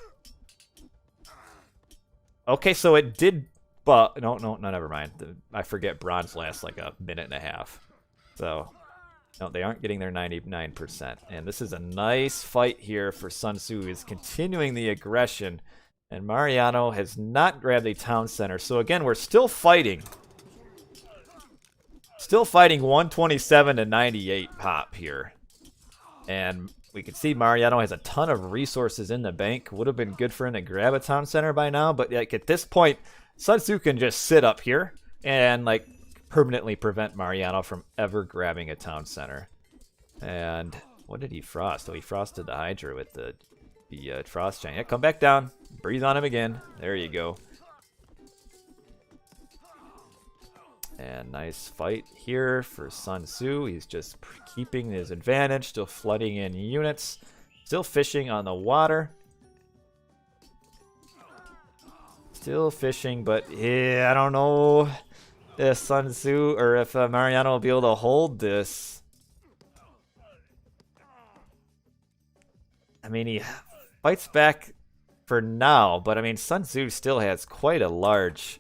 Okay, so it did, but no, never mind. I forget bronze lasts like a minute and a half. So, no, they aren't getting their 99%. And this is a nice fight here for Sun Tzu. He's continuing the aggression. And Mariano has not grabbed a town center. So again, we're still fighting. Still fighting 127 to 98 pop here. And we can see Mariano has a ton of resources in the bank. Would have been good for him to grab a town center by now. But like at this point, Sun Tzu can just sit up here and like permanently prevent Mariano from ever grabbing a town center. And what did he frost? Oh, he frosted the Hydra with the frost giant. Yeah, come back down. Breathe on him again. There you go. And nice fight here for Sun Tzu. He's just keeping his advantage, still flooding in units, still fishing on the water. Still fishing, but yeah, I don't know if Sun Tzu or if Mariano will be able to hold this. I mean, he fights back for now, but I mean, Sun Tzu still has quite a large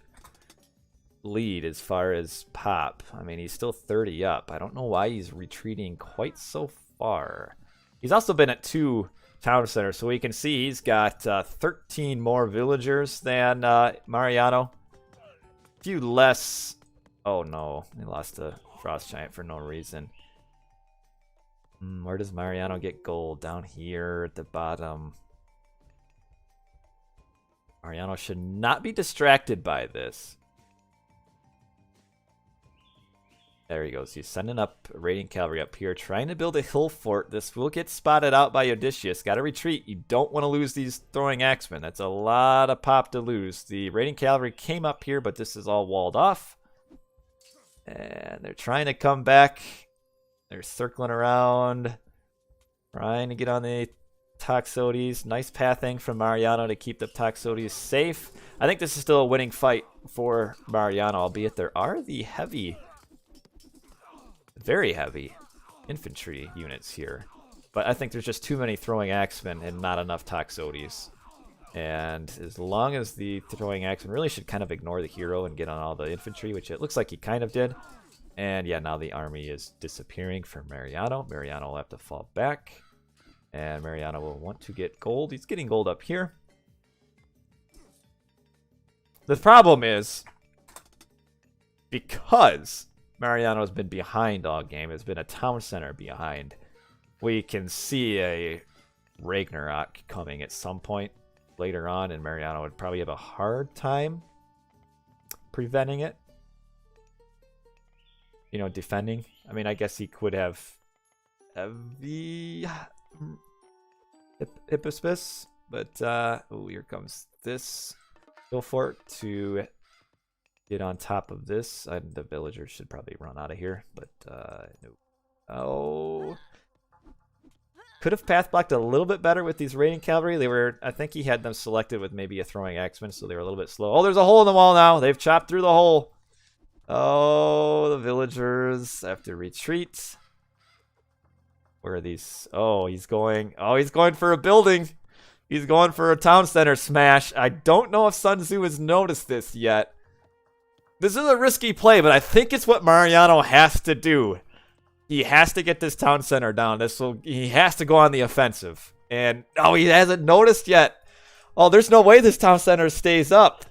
lead as far as pop. I mean, he's still 30 up. I don't know why he's retreating quite so far. He's also been at 2 town centers, so we can see he's got 13 more villagers than Mariano. A few less. Oh no, he lost a frost giant for no reason. Where does Mariano get gold? Down here at the bottom. Mariano should not be distracted by this. There he goes. He's sending up raiding cavalry up here, trying to build a hill fort. This will get spotted out by Odysseus. Got to retreat. You don't want to lose these throwing axemen. That's a lot of pop to lose. The raiding cavalry came up here, but this is all walled off. And they're trying to come back. They're circling around, trying to get on the Toxotes. Nice pathing from Mariano to keep the Toxotes safe. I think this is still a winning fight for Mariano, albeit there are the very heavy infantry units here. But I think there's just too many throwing axemen and not enough Toxotes. And as long as the throwing axemen really should kind of ignore the hero and get on all the infantry, which it looks like he kind of did. And yeah, now the army is disappearing from Mariano. Mariano will have to fall back. And Mariano will want to get gold. He's getting gold up here. The problem is, because Mariano has been behind all game, has been a town center behind, we can see a Ragnarok coming at some point later on, and Mariano would probably have a hard time preventing it. You know, defending. I mean, I guess he could have the Hippospis, but oh, here comes this hill fort to get on top of this. The villagers should probably run out of here, but no. Oh, could have path blocked a little bit better with these raiding cavalry. They were, I think he had them selected with maybe a throwing axeman, so they were a little bit slow. Oh, there's a hole in the wall now. They've chopped through the hole. Oh, the villagers have to retreat. Where are these? Oh, he's going for a building. He's going for a town center smash. I don't know if Sun Tzu has noticed this yet. This is a risky play, but I think it's what Mariano has to do. He has to get this town center down. He has to go on the offensive. And, oh, he hasn't noticed yet. Oh, there's no way this town center stays up.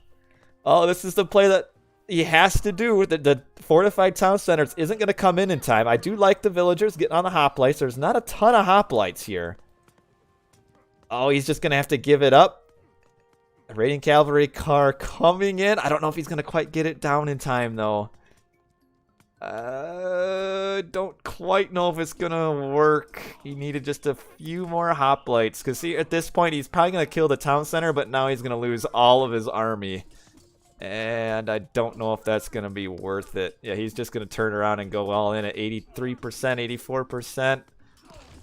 Oh, this is the play that he has to do. The fortified town centers isn't going to come in time. I do like the villagers getting on the hoplites. There's not a ton of hoplites here. Oh, he's just going to have to give it up. Raiding cavalry car coming in. I don't know if he's going to quite get it down in time, though. Don't quite know if it's going to work. He needed just a few more hoplites. Because at this point, he's probably going to kill the town center, but now he's going to lose all of his army. And I don't know if that's going to be worth it. Yeah, he's just going to turn around and go all in at 83%, 84%.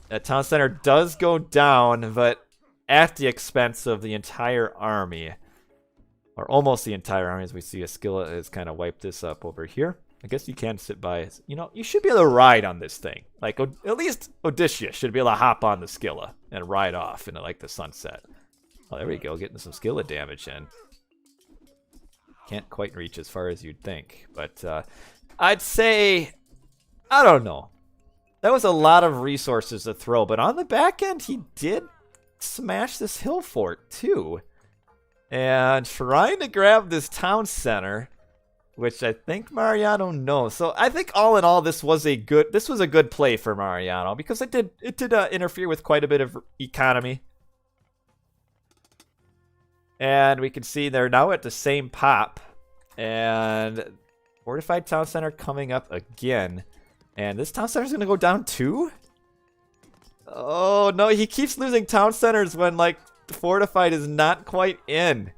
That town center does go down, but at the expense of the entire army. Or almost the entire army, as we see Ascilla has kind of wiped this up over here. I guess you can sit by. You know, you should be able to ride on this thing. Like, at least Odysseus should be able to hop on the Scylla and ride off into, like, the sunset. Oh, there we go, getting some Scylla damage in. Can't quite reach as far as you'd think. But I'd say, I don't know. That was a lot of resources to throw. But on the back end, he did smash this hill fort too, and trying to grab this town center, which I think Mariano knows. So I think all in all, this was a good play for Mariano, because it did interfere with quite a bit of economy. And we can see they're now at the same pop, and fortified town center coming up again, and this town center is going to go down too. Oh, no, he keeps losing town centers when, like, fortified is not quite in.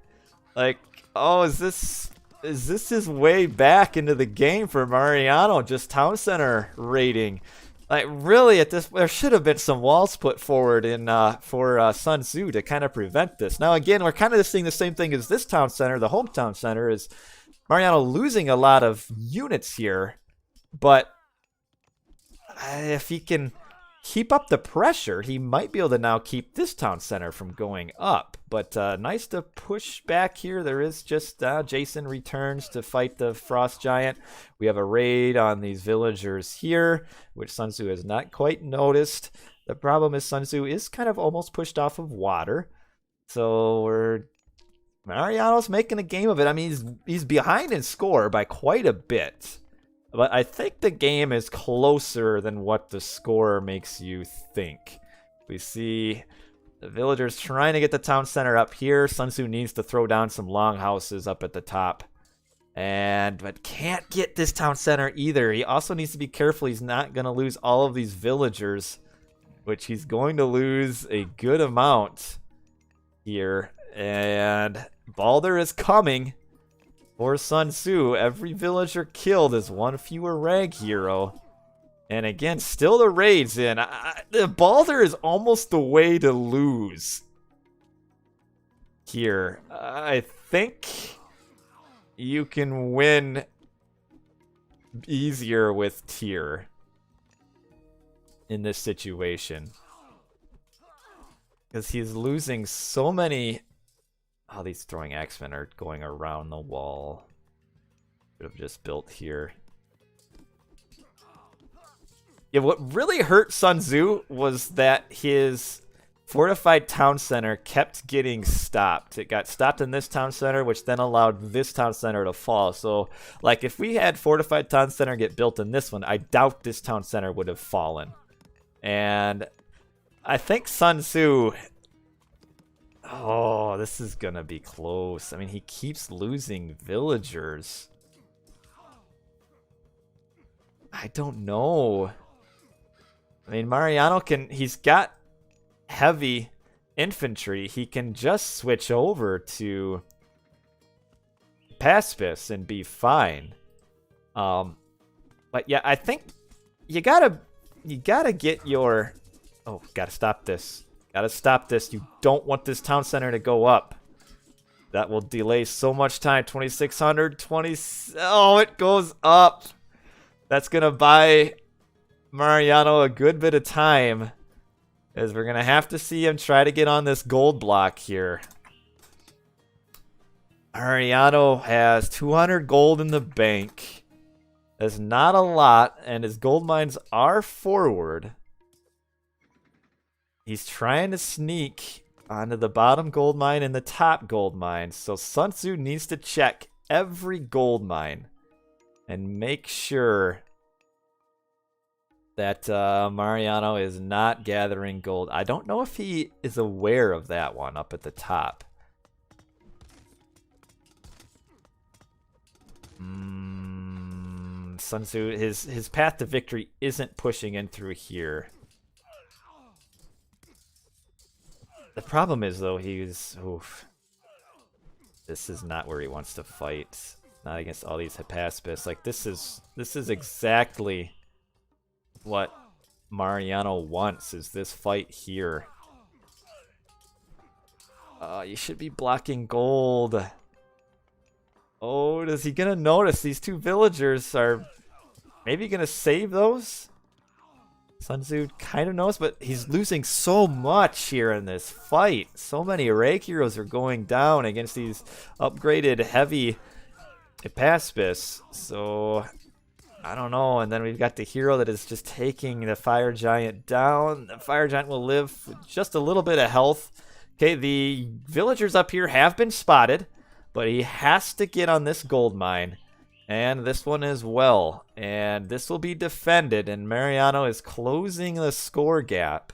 Like, oh, is this his way back into the game for Mariano? Just town center raiding. Like, really, there should have been some walls put forward for Sun Tzu to kind of prevent this. Now, again, we're kind of seeing the same thing as this town center. The hometown center is Mariano losing a lot of units here. But if he can keep up the pressure, he might be able to now keep this town center from going up. But nice to push back here. There is just Jason returns to fight the frost giant. We have a raid on these villagers here, which Sun Tzu has not quite noticed. The problem is Sun Tzu is kind of almost pushed off of water. So Mariano's making a game of it. I mean, he's behind in score by quite a bit. But I think the game is closer than what the score makes you think. We see the villagers trying to get the town center up here. Sun Tzu needs to throw down some longhouses up at the top. But can't get this town center either. He also needs to be careful he's not going to lose all of these villagers, which he's going to lose a good amount here. And Balder is coming. For Sun Tzu, every villager killed is one fewer rag hero. And again, still the raids in. The Balder is almost the way to lose here. I think you can win easier with Tyr in this situation. Because he's losing so many. Oh, these throwing axemen are going around the wall. Should have just built here. Yeah, what really hurt Sun Tzu was that his fortified town center kept getting stopped. It got stopped in this town center, which then allowed this town center to fall. So, like, if we had fortified town center get built in this one, I doubt this town center would have fallen. And I think Sun Tzu... Oh, this is gonna be close. I mean, he keeps losing villagers. I don't know. I mean, Mariano he's got heavy infantry. He can just switch over to Paspis and be fine. But yeah, I think you gotta get your... Oh, gotta stop this. Gotta stop this. You don't want this town center to go up. That will delay so much time. 2,600, 20... Oh, it goes up. That's gonna buy Mariano a good bit of time, as we're going to have to see him try to get on this gold block here. Mariano has 200 gold in the bank. That's not a lot, and his gold mines are forward. He's trying to sneak onto the bottom gold mine and the top gold mine. So Sun Tzu needs to check every gold mine and make sure that Mariano is not gathering gold. I don't know if he is aware of that one up at the top. Sun Tzu, his path to victory isn't pushing in through here. The problem is, though, oof. This is not where he wants to fight. Not against all these Hippaspis. Like, this is exactly what Mariano wants, is this fight here. You should be blocking gold. Oh, is he gonna notice these two villagers are maybe gonna save those? Sun Tzu kind of knows, but he's losing so much here in this fight. So many Rake heroes are going down against these upgraded heavy Hippaspis. So, I don't know. And then we've got the hero that is just taking the Fire Giant down. The Fire Giant will live with just a little bit of health. Okay, the villagers up here have been spotted, but he has to get on this gold mine. And this one as well. And this will be defended. And Mariano is closing the score gap.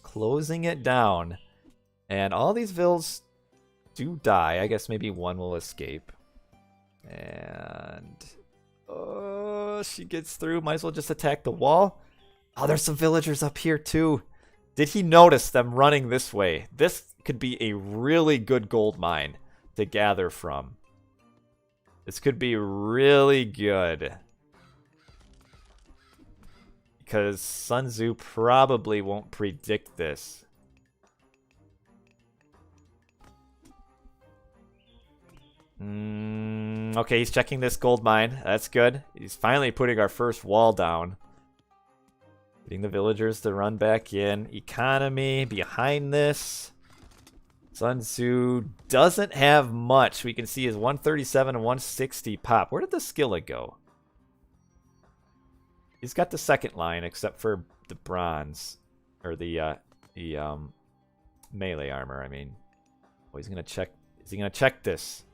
Closing it down. And all these vills do die. I guess maybe one will escape. And... oh, she gets through. Might as well just attack the wall. Oh, there's some villagers up here too. Did he notice them running this way? This could be a really good gold mine to gather from. This could be really good. Because Sun Tzu probably won't predict this. Okay, he's checking this gold mine. That's good. He's finally putting our first wall down. Getting the villagers to run back in. Economy behind this. Sun Tzu doesn't have much. We can see his 137 and 160 pop. Where did the skillet go? He's got the second line except for the bronze. Or the melee armor, I mean. Oh, he's gonna check. Is he gonna check this?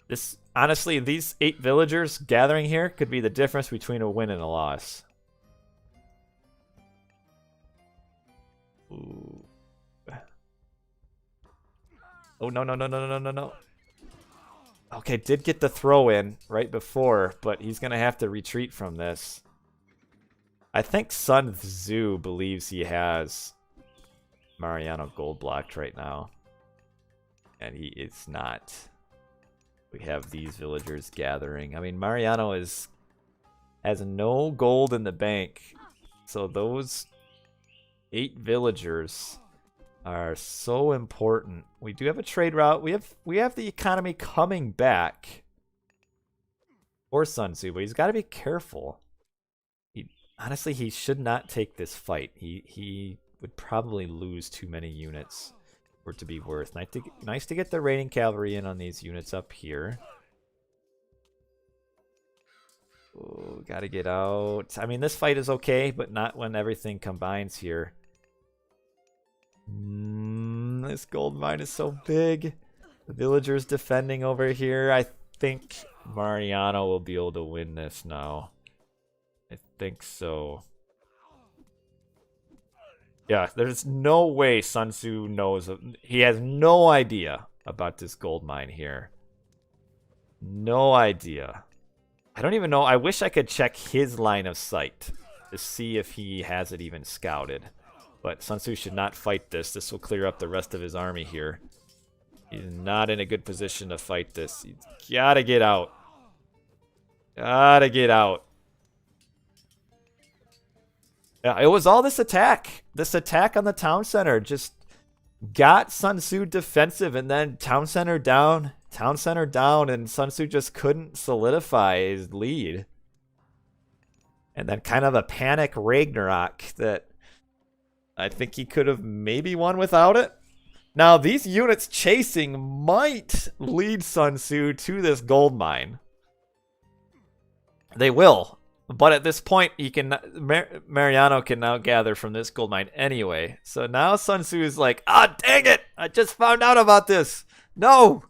This, honestly, these 8 villagers gathering here could be the difference between a win and a loss. Ooh. Oh, no, no, no, no, no, no, no. Okay, did get the throw in right before, but he's going to have to retreat from this. I think Sun Tzu believes he has Mariano gold blocked right now. And he is not. We have these villagers gathering. I mean, Mariano has no gold in the bank. So those 8 villagers are so important. We do have a trade route. We have the economy coming back for Sun Tzu, but he's got to be careful. Honestly, he should not take this fight. He would probably lose too many units for it to be worth. Nice to get the raiding cavalry in on these units up here. Oh, gotta get out. I mean, this fight is okay, but not when everything combines here. This gold mine is so big. The villagers defending over here. I think Mariano will be able to win this now. I think so. Yeah, there's no way Sun Tzu knows. He has no idea about this gold mine here. No idea. I don't even know. I wish I could check his line of sight to see if he has it even scouted. But Sun Tzu should not fight this. This will clear up the rest of his army here. He's not in a good position to fight this. He's gotta get out. Gotta get out. Yeah, it was all this attack. This attack on the town center just got Sun Tzu defensive, and then town center down, and Sun Tzu just couldn't solidify his lead. And then kind of a panic Ragnarok that I think he could have maybe won without it. Now, these units chasing might lead Sun Tzu to this gold mine. They will. But at this point, he can Mariano can now gather from this gold mine anyway. So now Sun Tzu is like, ah, dang it! I just found out about this. No!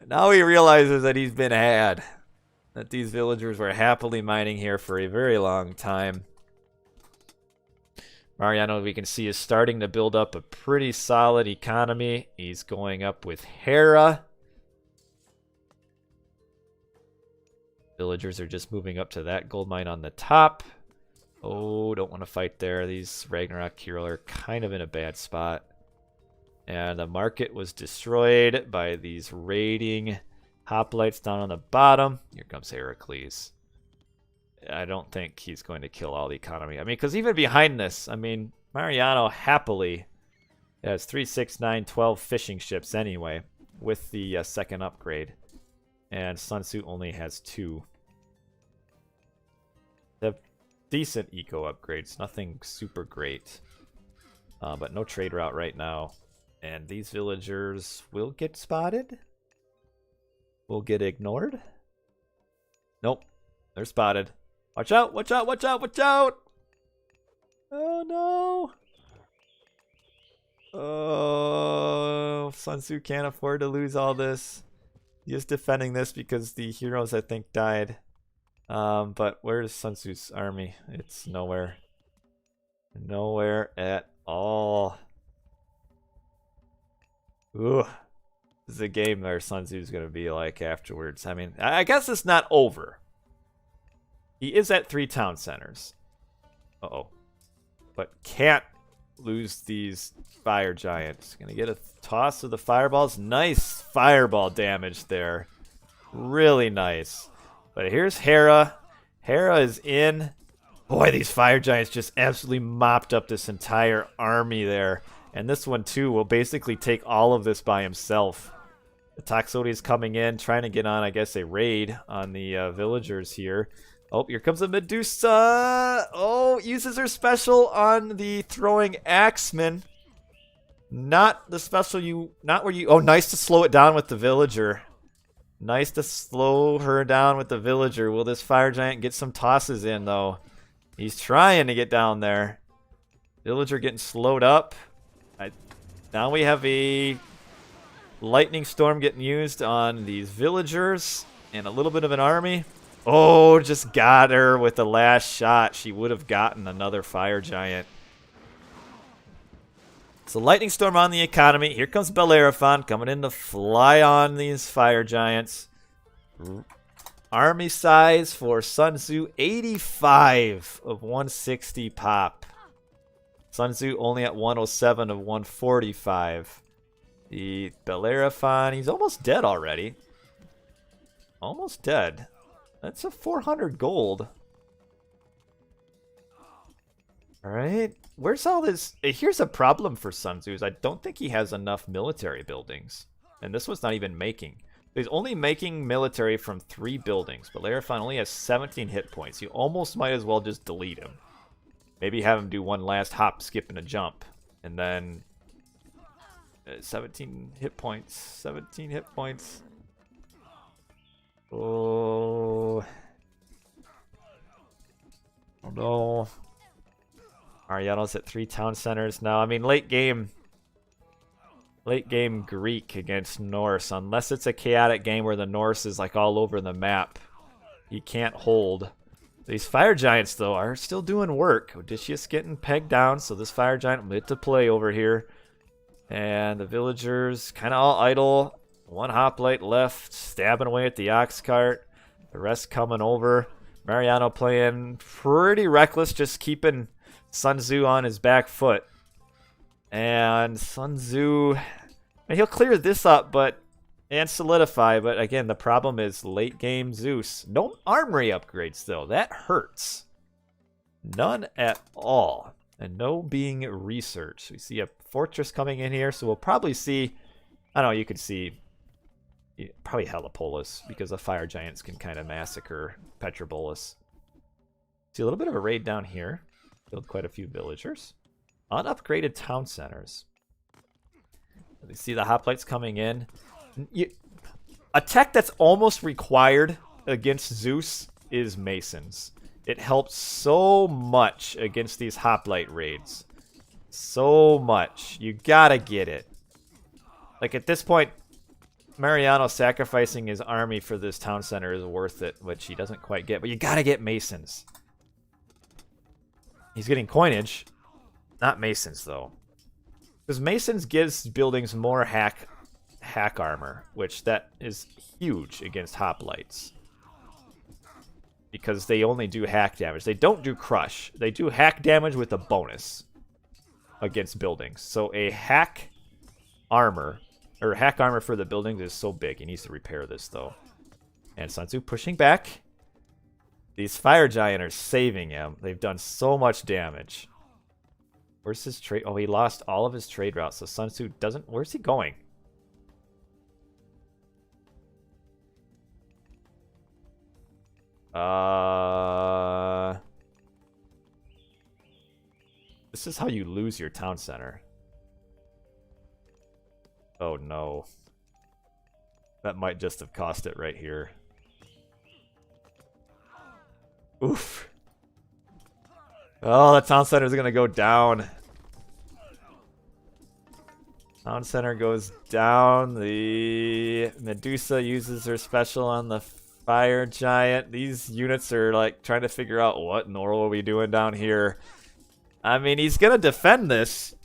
Now he realizes that he's been had. That these villagers were happily mining here for a very long time. Mariano, we can see, is starting to build up a pretty solid economy. He's going up with Hera. Villagers are just moving up to that gold mine on the top. Oh, don't want to fight there. These Ragnarok hero are kind of in a bad spot. And the market was destroyed by these raiding hoplites down on the bottom. Here comes Heracles. I don't think he's going to kill all the economy. I mean, because even behind this, I mean, Mariano happily has 3, 6, 9, 12 fishing ships anyway with the second upgrade. And Sun Tzu only has 2. They have decent eco upgrades, nothing super great. But no trade route right now. And these villagers will get spotted. Will get ignored. Nope, they're spotted. Watch out, watch out, watch out, watch out! Oh no! Oh, Sun Tzu can't afford to lose all this. He is defending this because the heroes, I think, died. But where's Sun Tzu's army? It's nowhere. Nowhere at all. Ooh. This is a game where Sun Tzu's going to be like afterwards. I mean, I guess it's not over. He is at 3 town centers. Uh-oh. But can't lose these fire giants. Gonna get a toss of the fireballs. Nice fireball damage there. Really nice. But here's Hera. Hera is in. Boy, these fire giants just absolutely mopped up this entire army there. And this one, too, will basically take all of this by himself. The Toxotes is coming in, trying to get on, I guess, a raid on the villagers here. Oh, here comes a Medusa. Oh, uses her special on the throwing axeman. Not the special not where you, oh, nice to slow it down with the villager. Nice to slow her down with the villager. Will this fire giant get some tosses in, though? He's trying to get down there. Villager getting slowed up. Now we have a lightning storm getting used on these villagers and a little bit of an army. Oh, just got her with the last shot. She would have gotten another fire giant. So lightning storm on the economy. Here comes Bellerophon coming in to fly on these fire giants. Army size for Sun Tzu, 85 of 160 pop. Sun Tzu only at 107 of 145. The Bellerophon, he's almost dead already. Almost dead. That's a 400 gold. Alright. Where's all this? Here's a problem for Sun Tzu is I don't think he has enough military buildings. And this one's not even making. He's only making military from 3 buildings. But Bellerophon only has 17 hit points. You almost might as well just delete him. Maybe have him do one last hop, skip, and a jump. And then 17 hit points. 17 hit points. Oh. Oh no. Mariano's at 3 town centers now. I mean, late game Greek against Norse. Unless it's a chaotic game where the Norse is like all over the map, he can't hold. These fire giants, though, are still doing work. Odysseus getting pegged down, so this fire giant will get to play over here. And the villagers kind of all idle. 1 hoplite left, stabbing away at the ox cart. The rest coming over. Mariano playing pretty reckless, just keeping Sun Tzu on his back foot. And Sun Tzu, he'll clear this up, and solidify, but again, the problem is late game Zeus. No armory upgrades, though. That hurts. None at all. And no being researched. We see a fortress coming in here, so we'll probably see, I don't know, you could see probably Helipolis, because the fire giants can kind of massacre Petropolis. See a little bit of a raid down here. Killed quite a few villagers. Unupgraded town centers. You see the hoplites coming in. A tech that's almost required against Zeus is Masons. It helps so much against these hoplite raids. So much. You gotta get it. Like at this point, Mariano sacrificing his army for this town center is worth it, which he doesn't quite get. But you gotta get Masons. He's getting coinage. Not Masons, though. Because Masons gives buildings more hack armor, which that is huge against hoplites. Because they only do hack damage. They don't do crush. They do hack damage with a bonus against buildings. So a hack armor, or hack armor for the buildings is so big. He needs to repair this, though. And SunTzu pushing back. These fire giant are saving him. They've done so much damage. Where's his trade? Oh, he lost all of his trade routes. So SunTzu doesn't... Where's he going? This is how you lose your town center. Oh no. That might just have cost it right here. Oof. Oh, the town center is gonna go down. Town center goes down. The Medusa uses her special on the fire giant. These units are like trying to figure out what in the world are we doing down here. I mean, he's gonna defend this.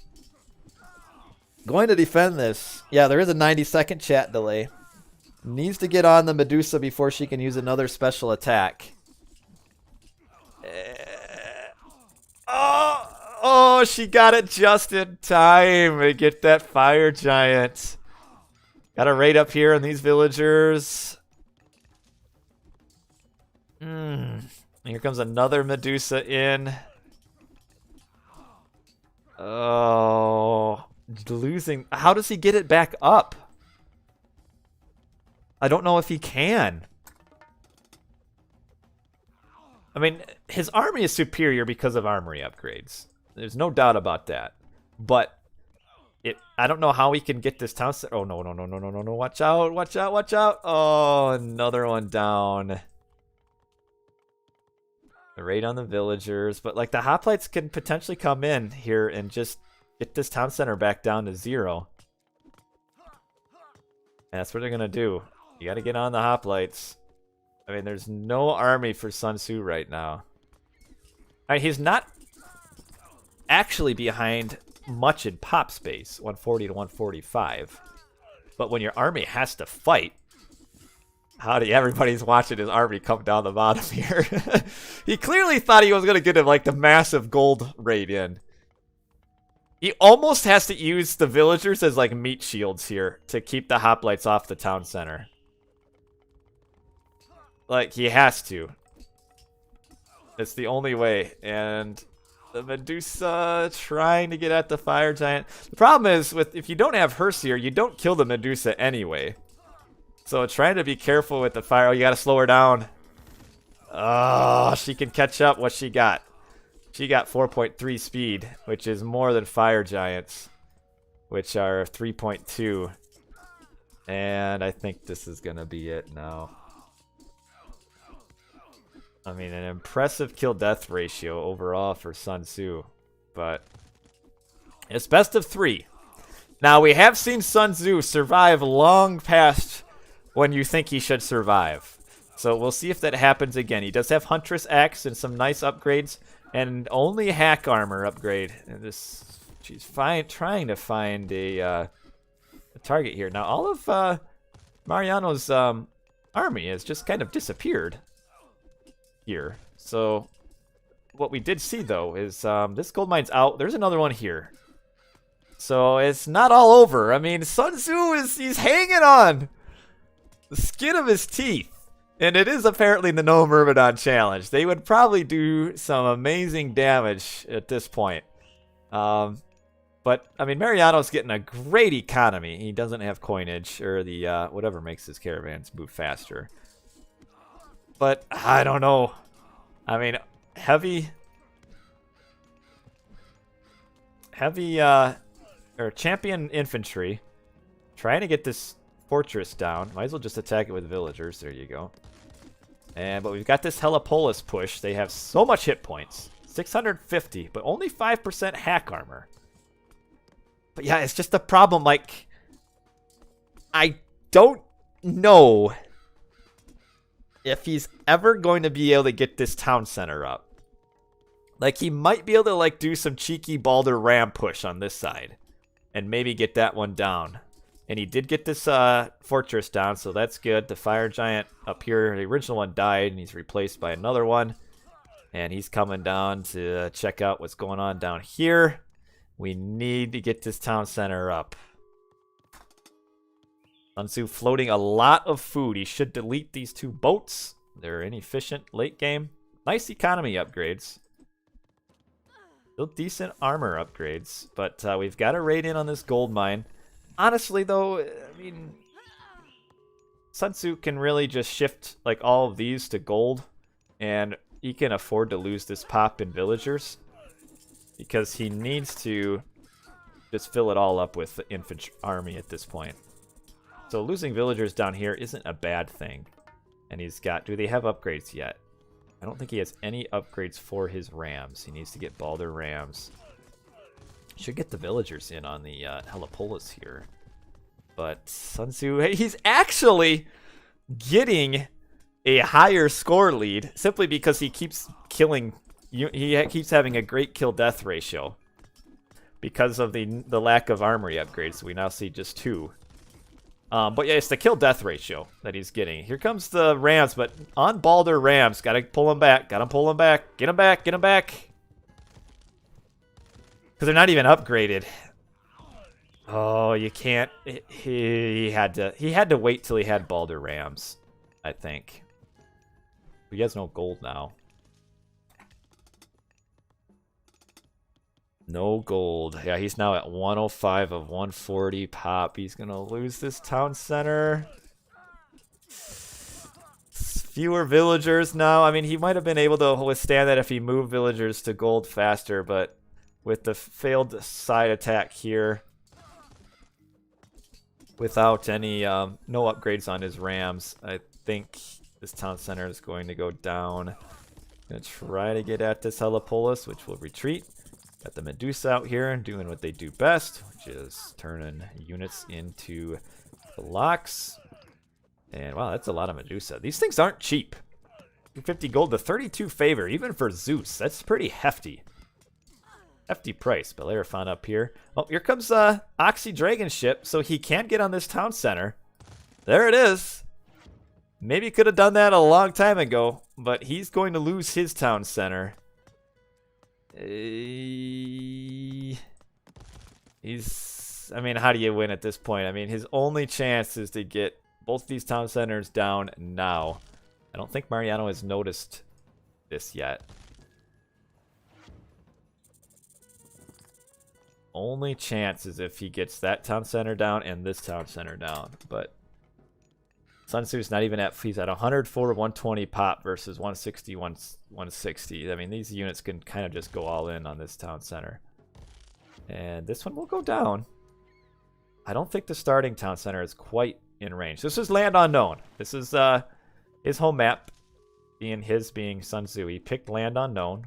Going to defend this. Yeah, there is a 90-second chat delay. Needs to get on the Medusa before she can use another special attack. Oh, she got it just in time to get that fire giant. Got a raid up here on these villagers. Here comes another Medusa in. Oh, losing. How does he get it back up? I don't know if he can. I mean, his army is superior because of armory upgrades. There's no doubt about that. But I don't know how he can get this town. Oh, no, no, no, no, no, no, no. Watch out, watch out, watch out. Oh, another one down. The raid on the villagers. But, like, the hoplites can potentially come in here and just get this town center back down to 0. And that's what they're going to do. You got to get on the hoplites. I mean, there's no army for Sun Tzu right now. I mean, he's not actually behind much in pop space, 140 to 145. But when your army has to fight, everybody's watching his army come down the bottom here. He clearly thought he was going to get him like the massive gold raid in. He almost has to use the villagers as like meat shields here to keep the hoplites off the town center. Like, he has to. It's the only way. And the Medusa trying to get at the fire giant. The problem is, if you don't have Hearse here, you don't kill the Medusa anyway. So trying to be careful with the fire. Oh, you gotta slow her down. Oh, she can catch up. What she got? She got 4.3 speed, which is more than fire giants, which are 3.2. And I think this is gonna be it now. I mean, an impressive kill-death ratio overall for Sun Tzu, but it's best of 3. Now, we have seen Sun Tzu survive long past when you think he should survive. So we'll see if that happens again. He does have Huntress Axe and some nice upgrades, and only hack armor upgrade. And this, she's trying to find a target here. Now, all of Mariano's army has just kind of disappeared here. So what we did see though is this gold mine's out. There's another one here. So it's not all over. I mean, Sun Tzu he's hanging on the skin of his teeth. And it is apparently the No Myrmidon challenge. They would probably do some amazing damage at this point. But I mean, Mariano's getting a great economy. He doesn't have coinage or the whatever makes his caravans move faster. But I don't know. I mean, heavy or champion infantry trying to get this fortress down. Might as well just attack it with villagers. There you go. But we've got this Helipolis push. They have so much hit points. 650, but only 5% hack armor. But yeah, it's just a problem. Like, I don't know if he's ever going to be able to get this town center up. Like, he might be able to, like, do some cheeky Balder Ram push on this side. And maybe get that one down. And he did get this fortress down, so that's good. The fire giant up here, the original one died, and he's replaced by another one. And he's coming down to check out what's going on down here. We need to get this town center up. Sun Tzu floating a lot of food. He should delete these 2 boats. They're inefficient late game. Nice economy upgrades. Still decent armor upgrades. But we've got to raid in on this gold mine. Honestly, though, I mean, Sun Tzu can really just shift like all of these to gold. And he can afford to lose this pop in villagers. Because he needs to just fill it all up with the infantry army at this point. So losing villagers down here isn't a bad thing. And he's got... Do they have upgrades yet? I don't think he has any upgrades for his rams. He needs to get Balder rams. Should get the villagers in on the Helipolis here. But Sun Tzu... He's actually getting a higher score lead. Simply because he keeps killing... He keeps having a great kill-death ratio. Because of the lack of armory upgrades. We now see just 2. But yeah, it's the kill-death ratio that he's getting. Here comes the Rams, but on Balder Rams. Gotta pull him back. Gotta pull him back. Get him back. Get him back. Because they're not even upgraded. Oh, you can't. He had to wait till he had Balder Rams, I think. He has no gold now. No gold. Yeah, he's now at 105 of 140 pop. He's going to lose this town center. Fewer villagers now. I mean, he might have been able to withstand that if he moved villagers to gold faster, but with the failed side attack here, without any, no upgrades on his rams, I think this town center is going to go down. Going to try to get at this Helipolis, which will retreat. Got the Medusa out here and doing what they do best, which is turning units into blocks. And wow, that's a lot of Medusa. These things aren't cheap. 250 gold to 32 favor, even for Zeus. That's pretty hefty. Hefty price. Bellerophon up here. Oh, here comes Oxy Dragon ship, so he can get on this town center. There it is. Maybe could have done that a long time ago, but he's going to lose his town center. I mean, how do you win at this point? I mean, his only chance is to get both these town centers down now. I don't think Mariano has noticed this yet. Only chance is if he gets that town center down and this town center down. But Sun Tzu's not even at... He's at 104, 120 pop versus 160, 160. I mean, these units can kind of just go all in on this town center. And this one will go down. I don't think the starting town center is quite in range. This is Land Unknown. This is his home map being Sun Tzu. He picked Land Unknown.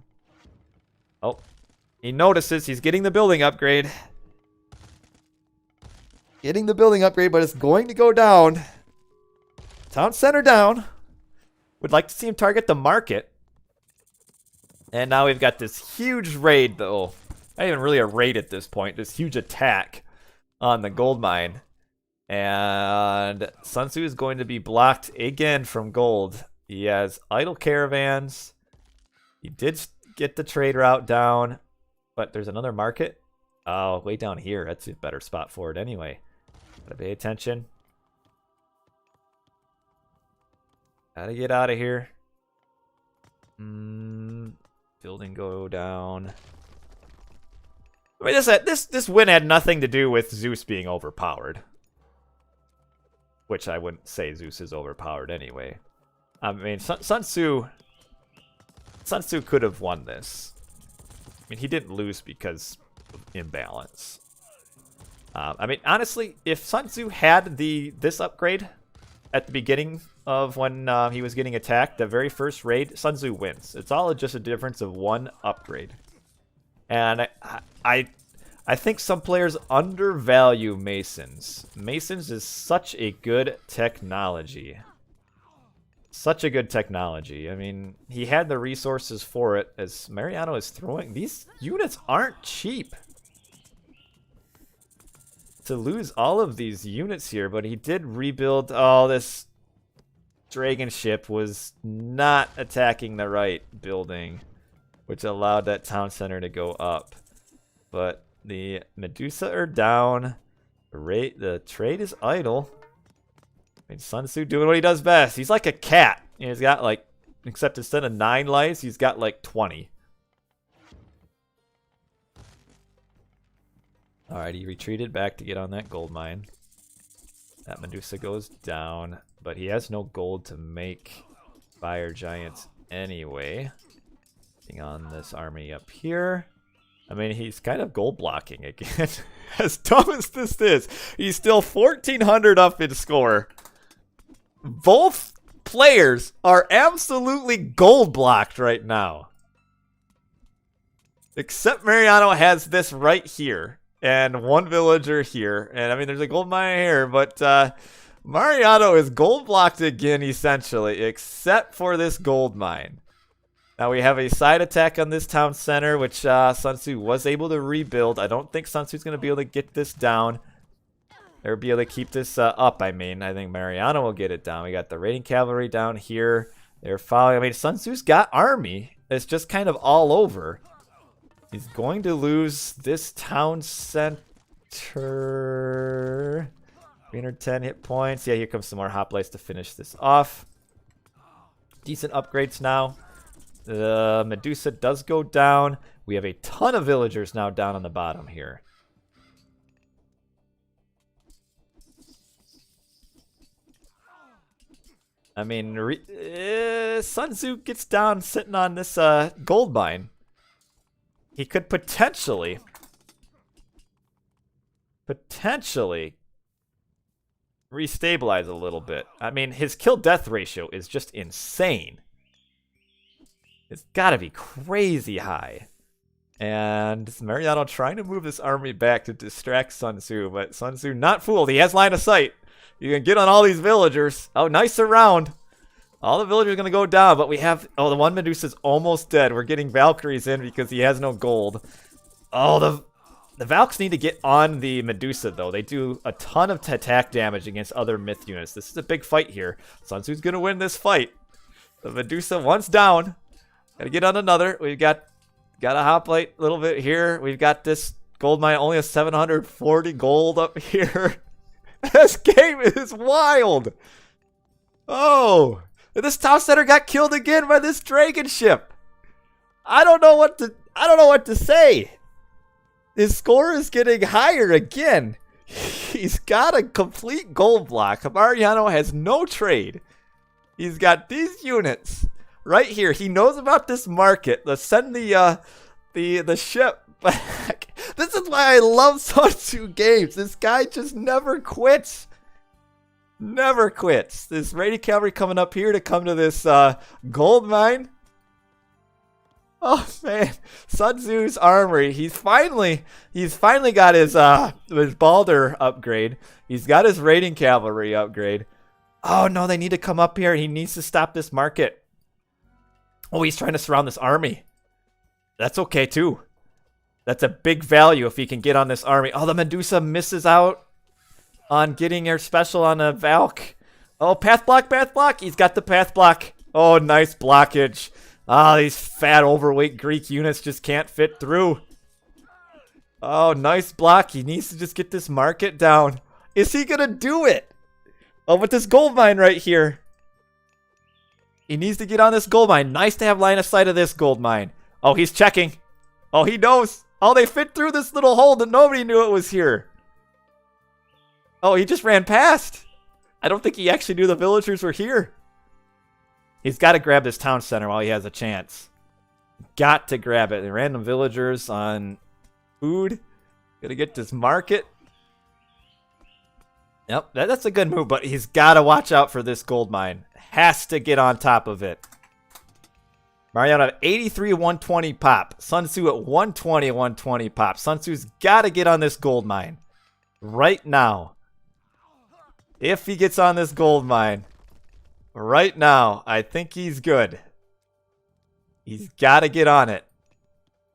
Oh, he notices he's getting the building upgrade. Getting the building upgrade, but it's going to go down. Town center down. Would like to see him target the market. And now we've got this huge raid, though. Not even really a raid at this point. This huge attack on the gold mine. And Sun Tzu is going to be blocked again from gold. He has idle caravans. He did get the trade route down. But there's another market. Oh, way down here. That's a better spot for it anyway. Gotta pay attention. Gotta get out of here. Building go down. I mean, this win had nothing to do with Zeus being overpowered. Which I wouldn't say Zeus is overpowered anyway. I mean, Sun Tzu SunTzu could have won this. I mean, he didn't lose because of imbalance. I mean, honestly, if SunTzu had this upgrade at the beginning of when he was getting attacked, the very first raid, SunTzu wins. It's all just a difference of one upgrade. And I think some players undervalue Masons. Masons is such a good technology. Such a good technology. I mean, he had the resources for it, as Mariano is throwing. These units aren't cheap. To lose all of these units here, but he did rebuild. Oh, this dragon ship was not attacking the right building, which allowed that town center to go up. But the Medusa are down. The trade is idle. I mean, Sun Tzu doing what he does best. He's like a cat. He's got like, except instead of 9 lives, he's got like 20. Alright, he retreated back to get on that gold mine. That Medusa goes down, but he has no gold to make fire giants anyway. Getting on this army up here. I mean, he's kind of gold blocking again. As dumb as this is, he's still 1,400 up in score. Both players are absolutely gold blocked right now. Except Mariano has this right here. And one villager here. And I mean, there's a gold mine here. But Mariano is gold blocked again, essentially. Except for this gold mine. Now we have a side attack on this town center, which Sun Tzu was able to rebuild. I don't think Sun Tzu's going to be able to get this down. Or be able to keep this up, I mean. I think Mariano will get it down. We got the raiding cavalry down here. They're following. I mean, Sun Tzu's got army. It's just kind of all over. He's going to lose this town center. 310 hit points. Yeah, here comes some more hoplites to finish this off. Decent upgrades now. The Medusa does go down. We have a ton of villagers now down on the bottom here. I mean, Sun Tzu gets down sitting on this gold mine. He could potentially restabilize a little bit. I mean, his kill-death ratio is just insane. It's got to be crazy high. And Mariano trying to move this army back to distract Sun Tzu, but Sun Tzu not fooled. He has line of sight. You can get on all these villagers. Oh, nice surround. All the villagers are going to go down, but we have... Oh, the one Medusa's almost dead. We're getting Valkyries in because he has no gold. Oh, the Valks need to get on the Medusa, though. They do a ton of attack damage against other myth units. This is a big fight here. Sun Tzu's going to win this fight. The Medusa, once down. Got to get on another. We've got a hoplite a little bit here. We've got this gold mine, only a 740 gold up here. This game is wild. Oh, this town center got killed again by this dragon ship. I don't know what to say. His score is getting higher again. He's got a complete gold block. Mariano has no trade. He's got these units right here. He knows about this market. Let's send the ship back. This is why I love Sun Tzu games. This guy just never quits. Never quits. This raiding cavalry coming up here to come to this gold mine. Oh man, Sun Tzu's armory. He's finally got his Balder upgrade. He's got his raiding cavalry upgrade. Oh no, they need to come up here. He needs to stop this market. Oh, he's trying to surround this army. That's okay too. That's a big value if he can get on this army. Oh, the Medusa misses out on getting her special on a Valk. Oh, path block. He's got the path block. Oh, nice blockage. Ah, these fat, overweight Greek units just can't fit through. Oh, nice block. He needs to just get this market down. Is he going to do it? Oh, with this gold mine right here. He needs to get on this gold mine. Nice to have line of sight of this gold mine. Oh, he's checking. Oh, he knows. Oh, they fit through this little hole that nobody knew it was here. Oh, he just ran past. I don't think he actually knew the villagers were here. He's got to grab this town center while he has a chance. Got to grab it. The random villagers on food. Gonna get this market. Yep, that's a good move, but he's got to watch out for this gold mine. Has to get on top of it. Mariano at 83, 120 pop. Sun Tzu at 120, 120 pop. Sun Tzu's got to get on this gold mine. Right now. If he gets on this gold mine. Right now. I think he's good. He's got to get on it.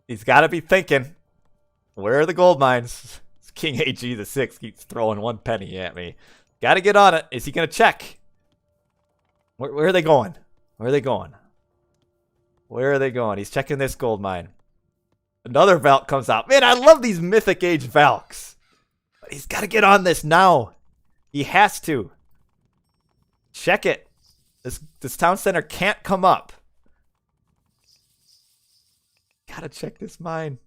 He's got to be thinking. Where are the gold mines? King AG the 6 keeps throwing 1 penny at me. Got to get on it. Is he going to check? Where are they going? Where are they going? Where are they going? He's checking this gold mine. Another Valk comes out. Man, I love these Mythic Age Valks. But he's got to get on this now. He has to. Check it. This town center can't come up. Gotta check this mine.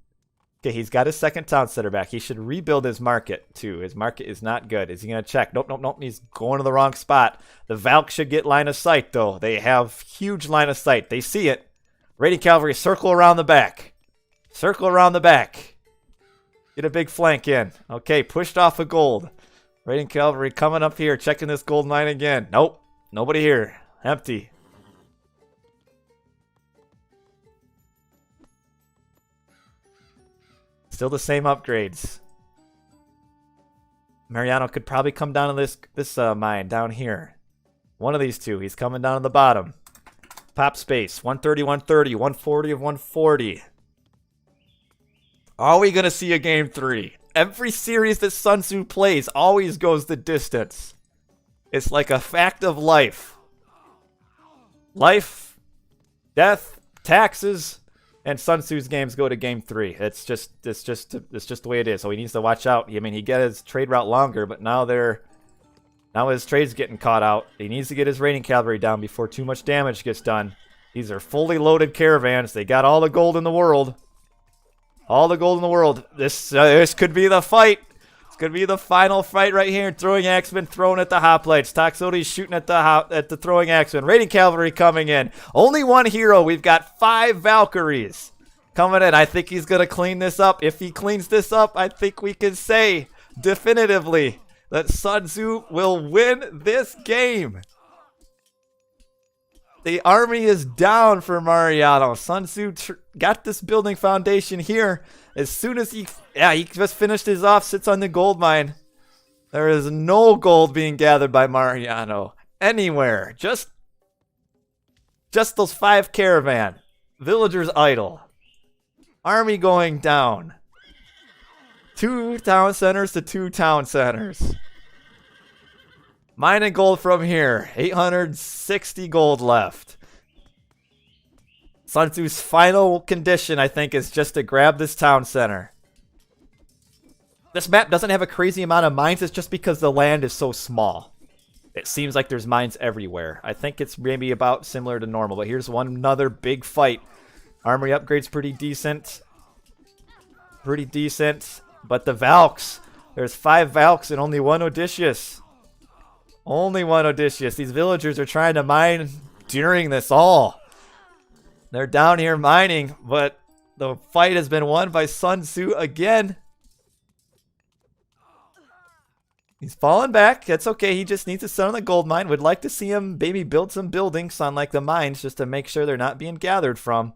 Okay, he's got his second town center back. He should rebuild his market, too. His market is not good. Is he going to check? Nope, nope, nope. He's going to the wrong spot. The Valk should get line of sight, though. They have huge line of sight. They see it. Raiding Cavalry, circle around the back. Circle around the back. Get a big flank in. Okay, pushed off a gold. Raiding Cavalry coming up here, checking this gold mine again. Nope, nobody here. Empty. Still the same upgrades. Mariano could probably come down to this mine down here. One of these two. He's coming down to the bottom. Pop space. 130, 130. 140 of 140. Are we going to see a game 3? Every series that Sun Tzu plays always goes the distance. It's like a fact of life. Life, death, taxes, and Sun Tzu's games go to game 3. It's just the way it is. So he needs to watch out. I mean, he get his trade route longer, but now his trade's getting caught out. He needs to get his raiding cavalry down before too much damage gets done. These are fully loaded caravans. They got all the gold in the world. All the gold in the world. This could be the fight. This could be the final fight right here. Throwing axemen thrown at the hoplites. Toxotes shooting at the throwing axemen. Raiding cavalry coming in. Only one hero. We've got 5 Valkyries coming in. I think he's going to clean this up. If he cleans this up, I think we can say definitively that Sun Tzu will win this game. The army is down for Mariano. Sun Tzu got this building foundation here. As soon as he just finished his off, sits on the gold mine. There is no gold being gathered by Mariano anywhere. Just those 5 caravan. Villagers idle. Army going down. 2 town centers to 2 town centers. Mining gold from here. 860 gold left. Sun Tzu's final condition, I think, is just to grab this town center. This map doesn't have a crazy amount of mines. It's just because the land is so small. It seems like there's mines everywhere. I think it's maybe about similar to normal. But here's another big fight. Armory upgrade's pretty decent. Pretty decent. But the Valks. There's 5 Valks and only 1 Odysseus. Only 1 Odysseus. These villagers are trying to mine during this all. They're down here mining, but the fight has been won by Sun Tzu again. He's falling back. That's okay. He just needs to sit on the gold mine. Would like to see him maybe build some buildings on like the mines just to make sure they're not being gathered from.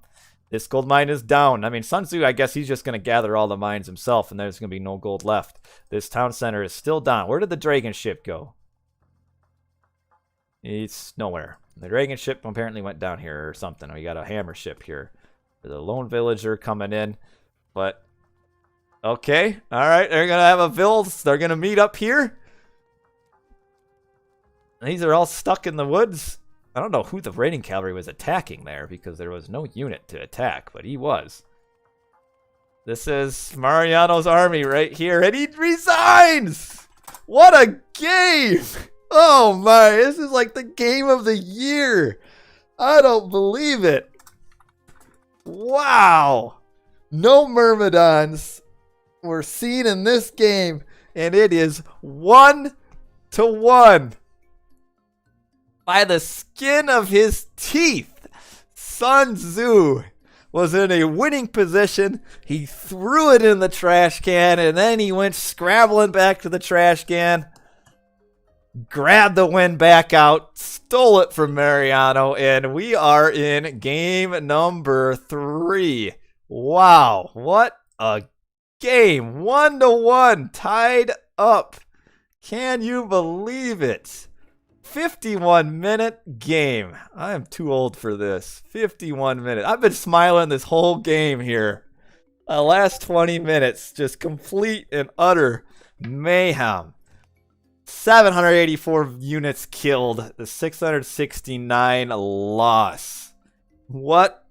This gold mine is down. I mean, Sun Tzu, I guess he's just going to gather all the mines himself, and there's going to be no gold left. This town center is still down. Where did the dragon ship go? It's nowhere. The dragon ship apparently went down here or something. We got a hammer ship here. There's a lone villager coming in. But, okay. All right, they're going to have a build. They're going to meet up here. These are all stuck in the woods. I don't know who the raiding cavalry was attacking there because there was no unit to attack, but he was. This is Mariano's army right here, and he resigns! What a game! Oh my, this is like the game of the year. I don't believe it. Wow. No Myrmidons were seen in this game, and it is 1-1. By the skin of his teeth, Sun Tzu was in a winning position. He threw it in the trash can, and then he went scrabbling back to the trash can, grabbed the win back out, stole it from Mariano, and we are in game number 3. Wow, what a game. 1-1, tied up. Can you believe it? 51-minute game. I am too old for this. 51 minutes. I've been smiling this whole game here. The last 20 minutes, just complete and utter mayhem. 784 units killed. The 669 loss.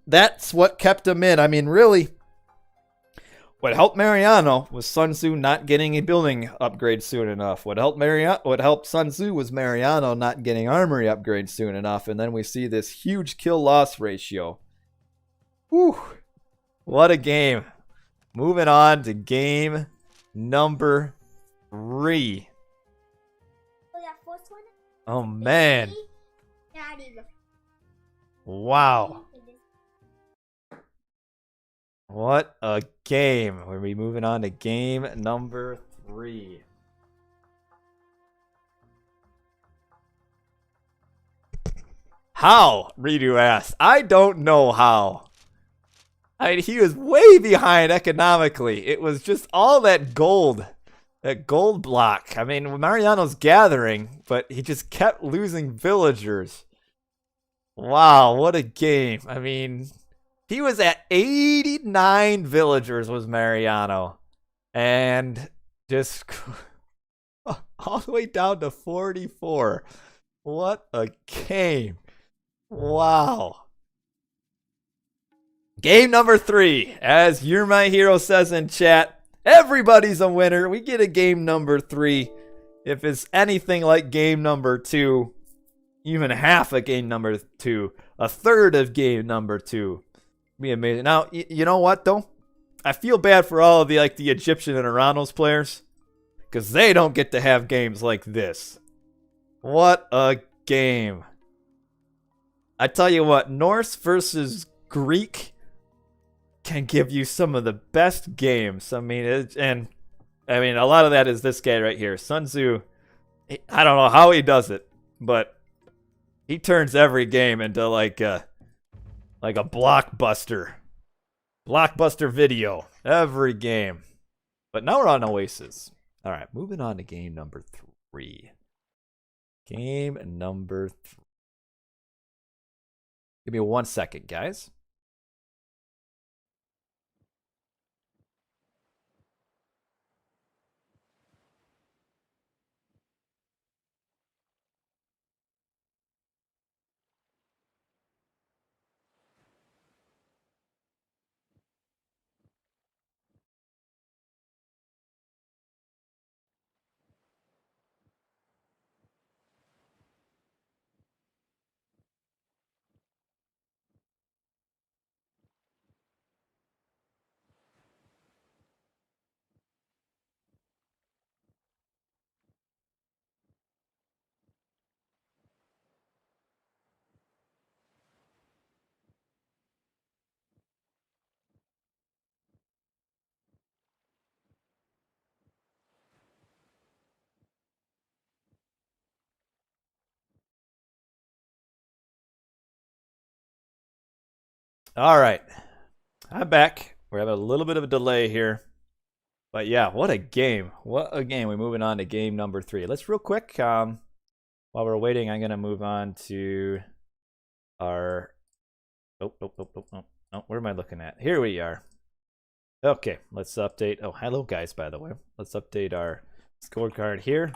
That's what kept him in. I mean, really, what helped Mariano was Sun Tzu not getting a building upgrade soon enough. What helped Sun Tzu was Mariano not getting armory upgrade soon enough. And then we see this huge kill-loss ratio. Whew. What a game. Moving on to game number 3. Oh, man. Wow. What a game. We'll be moving on to game number 3. How? Redo asks. I don't know how. He was way behind economically. It was just all that gold. That gold block. I mean, Mariano's gathering, but he just kept losing villagers. Wow, what a game. I mean, he was at 89 villagers was Mariano. And just all the way down to 44. What a game. Wow. Game number 3. As You're My Hero says in chat, everybody's a winner. We get a game number 3. If it's anything like game number 2, even half of game number 2, a third of game number 2. Be amazing. Now, you know what though? I feel bad for all of the Egyptian and Oranos players, because they don't get to have games like this. What a game. I tell you what, Norse versus Greek can give you some of the best games. I mean, a lot of that is this guy right here, Sun Tzu. I don't know how he does it, but he turns every game into like a blockbuster video every game. But now we're on Oasis. All right, moving on to game number 3. Game number 3. Give me 1 second, guys. All right, I'm back. We're having a little bit of a delay here, but yeah, what a game! What a game! We're moving on to game number 3. Let's real quick. While we're waiting, I'm gonna move on to our. Oh, where am I looking at? Here we are. Okay, let's update. Oh, hello guys, by the way. Let's update our scorecard here.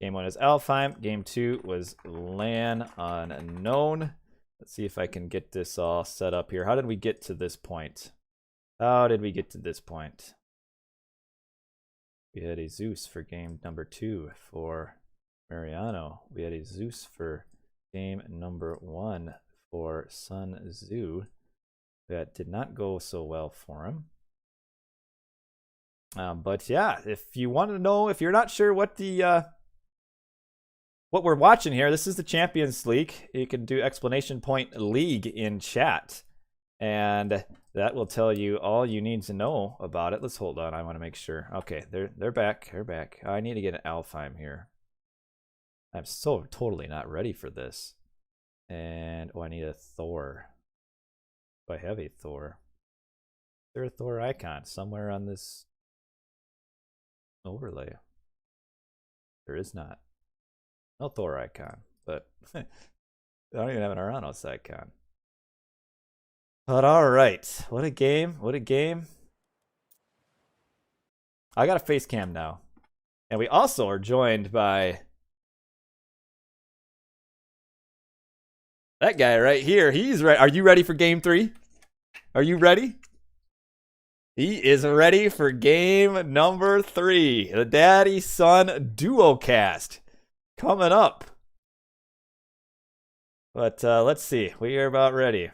Game 1 is Alfheim. Game 2 was Land Unknown. Let's see if I can get this all set up here. How did we get to this point? We had a Zeus for game number 2 for Mariano. We had a Zeus for game number 1 for Sun Tzu. That did not go so well for him. But yeah, if you want to know, if you're not sure what what we're watching here, this is the Champions League. You can do exclamation point league in chat. And that will tell you all you need to know about it. Let's hold on. I want to make sure. Okay, they're back. They're back. I need to get an Alfheim here. I'm so totally not ready for this. And I need a Thor. Do I have a Thor? Is there a Thor icon somewhere on this overlay? There is not. No Thor icon, but I don't even have an Oranos icon. But all right, what a game! What a game! I got a face cam now, and we also are joined by that guy right here. He's ready. Are you ready for game 3? Are you ready? He is ready for game number 3. The Daddy Son Duo Cast coming up. But let's see. We are about ready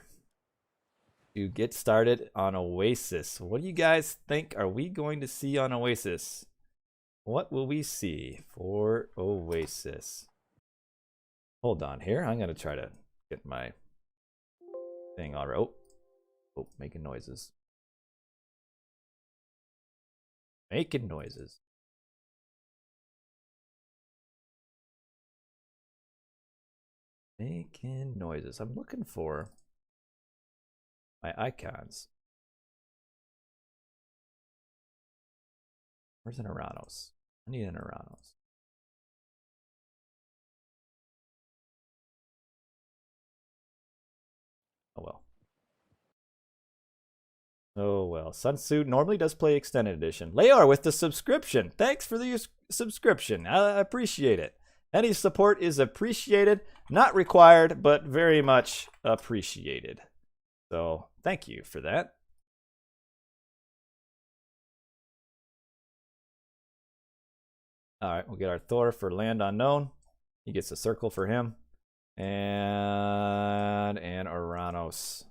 to get started on Oasis. What do you guys think are we going to see on Oasis? What will we see for Oasis? Hold on here. I'm going to try to get my thing all right. Oh, making noises. Making noises. Making noises. I'm looking for my icons. Where's an Oranos? I need an Oranos. Oh well. Oh well. Sun Tzu normally does play extended edition. Leor with the subscription. Thanks for the subscription. I appreciate it. Any support is appreciated. Not required, but very much appreciated. So thank you for that. All right, we'll get our Thor for Land Unknown. He gets a circle for him. And Oranos.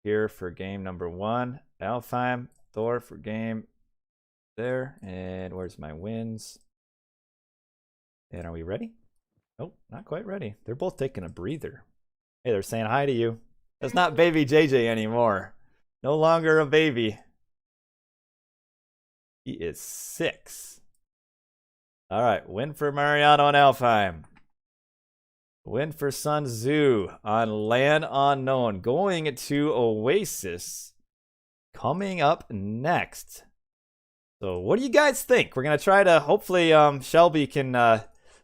Here for game number 1. Alfheim. Thor for game there. And where's my wins? And are we ready? Nope, not quite ready. They're both taking a breather. Hey, they're saying hi to you. That's not baby JJ anymore. No longer a baby. He is 6. All right, win for Mariano and Alfheim. Win for Sun Tzu on Land Unknown. Going to Oasis. Coming up next. So what do you guys think? We're going to try to, hopefully Shelby can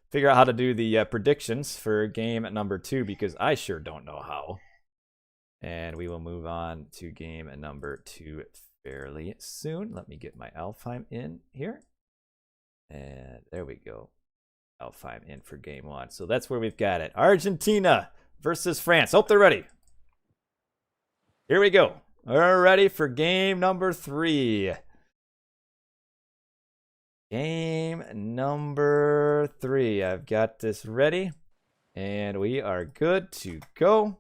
figure out how to do the predictions for game number 2, because I sure don't know how. And we will move on to game number 2 fairly soon. Let me get my Alfheim in here. And there we go. Alfheim in for game 1. So that's where we've got it. Argentina versus France. Hope they're ready. Here we go. We're ready for game number 3. Game number 3. I've got this ready. And we are good to go.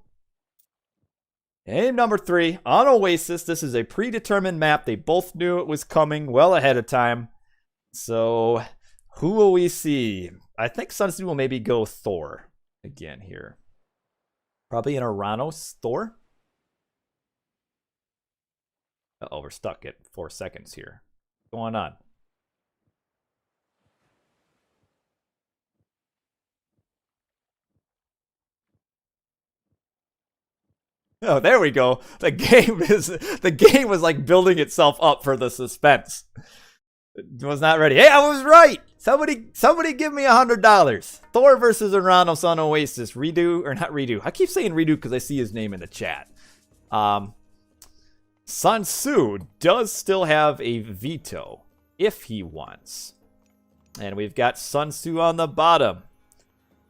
Game number 3 on Oasis. This is a predetermined map. They both knew it was coming well ahead of time. So who will we see? I think Sun Tzu will maybe go Thor again here. Probably an Oranos Thor. Uh-oh, we're stuck at 4 seconds here. What's going on? Oh, there we go. The game was like building itself up for the suspense. It was not ready. Hey, I was right. Somebody give me $100. Thor versus Oranos on Oasis. Redo or not redo? I keep saying redo because I see his name in the chat. Sun Tzu does still have a veto if he wants. And we've got Sun Tzu on the bottom.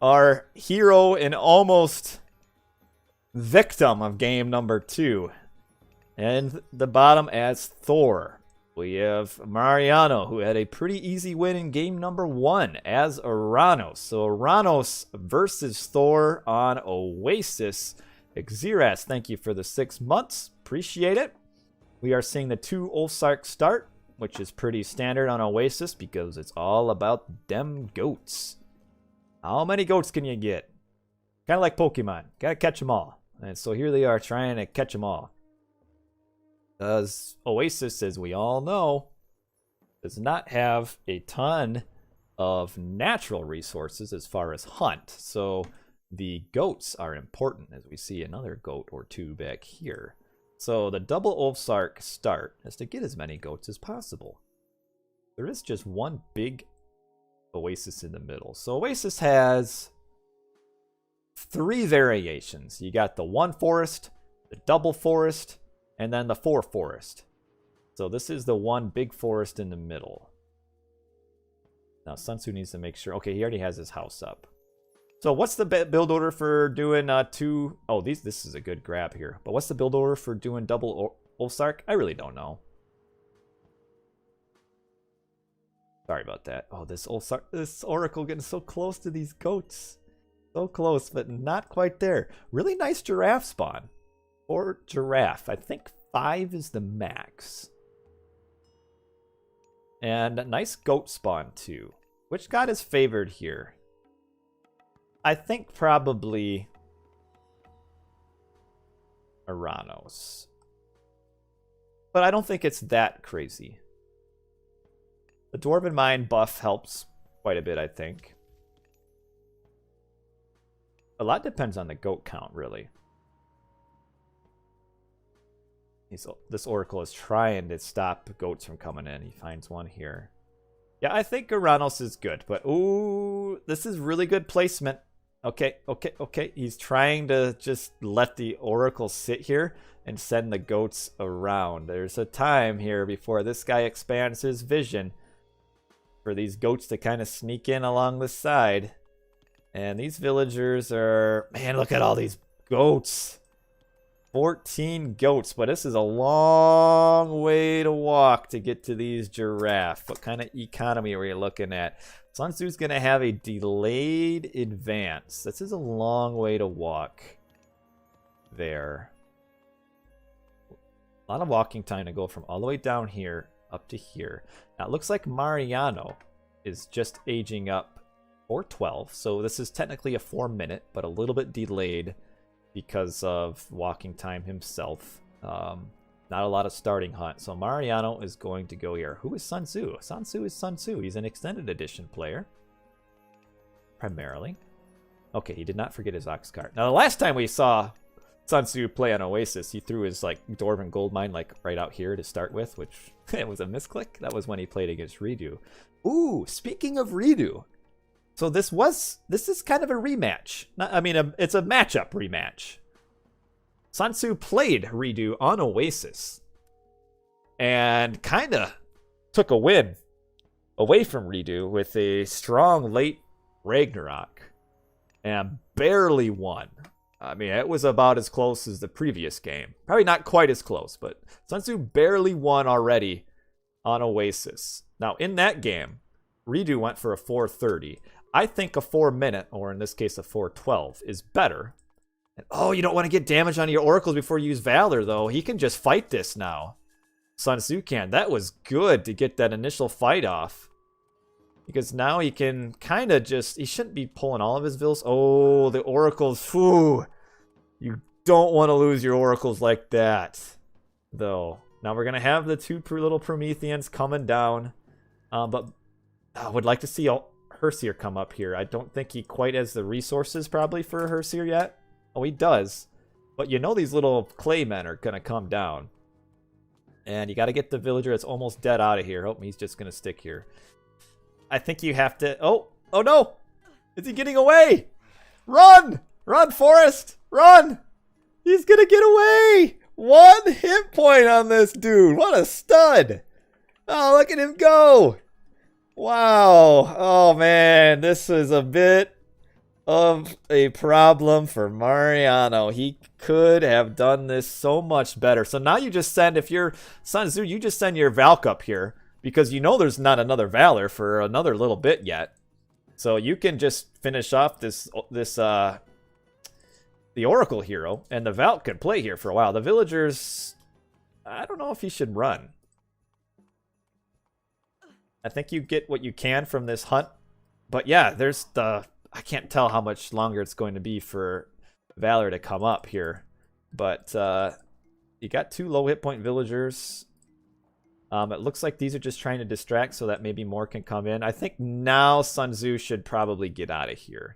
Our hero and almost victim of game number 2. And the bottom as Thor. We have Mariano, who had a pretty easy win in game number 1 as Oranos. So Oranos versus Thor on Oasis. Xeras, thank you for the 6 months. Appreciate it. We are seeing the 2 Ulfsark start, which is pretty standard on Oasis because it's all about them goats. How many goats can you get? Kind of like Pokemon. Gotta catch them all. And so here they are trying to catch them all. Because Oasis, as we all know, does not have a ton of natural resources as far as hunt. So the goats are important, as we see another goat or 2 back here. So the double Ulfsark start is to get as many goats as possible. There is just one big Oasis in the middle. So Oasis has 3 variations. You got the 1 forest, the double forest, and then the 4 forest. So this is the 1 big forest in the middle. Now Sun Tzu needs to make sure. Okay, he already has his house up. So what's the build order for doing 2? Oh, this is a good grab here. But what's the build order for doing double Ulfsark? I really don't know. Sorry about that. Oh, this Oracle getting so close to these goats. So close, but not quite there. Really nice giraffe spawn. Or giraffe. I think 5 is the max. And a nice goat spawn too. Which god is favored here? I think probably Oranos. But I don't think it's that crazy. The Dwarven Mine buff helps quite a bit, I think. A lot depends on the goat count, really. This Oracle is trying to stop goats from coming in. He finds one here. Yeah, I think Oranos is good, but ooh, this is really good placement. Okay. He's trying to just let the Oracle sit here and send the goats around. There's a time here before this guy expands his vision for these goats to kind of sneak in along the side. And these villagers are... Man, look at all these goats. 14 goats, but this is a long way to walk to get to these giraffe. What kind of economy are we looking at? Sun Tzu's going to have a delayed advance. This is a long way to walk there. A lot of walking time to go from all the way down here up to here. Now it looks like Mariano is just aging up for 12. So this is technically a 4-minute, but a little bit delayed because of walking time himself. Not a lot of starting hunt. So Mariano is going to go here. Who is Sun Tzu? Sun Tzu is Sun Tzu. He's an extended edition player. Primarily. Okay, he did not forget his ox cart. Now the last time we saw Sun Tzu play on Oasis, he threw his Dwarven gold mine right out here to start with, which it was a misclick. That was when he played against Redo. Ooh, speaking of Redo. So this is kind of a rematch. It's a matchup rematch. Sun Tzu played Redo on Oasis and kind of took a win away from Redo with a strong late Ragnarok and barely won. I mean, it was about as close as the previous game. Probably not quite as close, but Sun Tzu barely won already on Oasis. Now, in that game, Redo went for a 4:30. I think a 4-minute, or in this case a 4:12, is better. And, oh, you don't want to get damage on your oracles before you use Valor, though. He can just fight this now. Sun Tzu can. That was good to get that initial fight off. Because now he can kind of just... He shouldn't be pulling all of his vills. Oh, the oracles. Phew. You don't want to lose your oracles like that, though. Now we're going to have the 2 little Prometheans coming down. But I would like to see Herseer come up here. I don't think he quite has the resources probably for Herseer yet. Oh, he does. But you know these little clay men are going to come down. And you got to get the villager that's almost dead out of here. Oh, he's just going to stick here. I think you have to... Oh no! Is he getting away? Run! Run, Forrest! Run! He's going to get away! 1 hit point on this dude. What a stud! Oh, look at him go! Wow. Oh, man. This is a bit of a problem for Mariano. He could have done this so much better. So now you just send, if you're Sun Tzu, you just send your Valk up here because you know there's not another Valor for another little bit yet. So you can just finish off the Oracle hero, and the Valk could play here for a while. The villagers, I don't know if he should run. I think you get what you can from this hunt. But yeah, there's the... I can't tell how much longer it's going to be for Valor to come up here. But you got 2 low hit point villagers. It looks like these are just trying to distract so that maybe more can come in. I think now Sun Tzu should probably get out of here.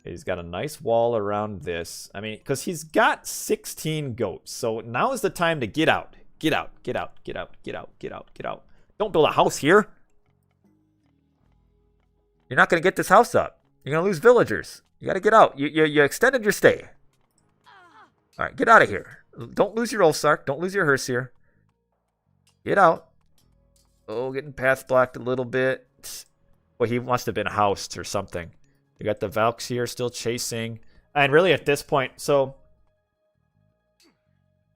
He's got a nice wall around this. I mean, because he's got 16 goats. So now is the time to get out. Get out, get out, get out, get out, get out, get out. Don't build a house here. You're not going to get this house up. You're going to lose villagers. You got to get out. You extended your stay. All right, get out of here. Don't lose your Ulfsark. Don't lose your Herseer. Get out. Oh, getting path blocked a little bit. Well, he must have been housed or something. You got the Valks here still chasing. And really at this point, so...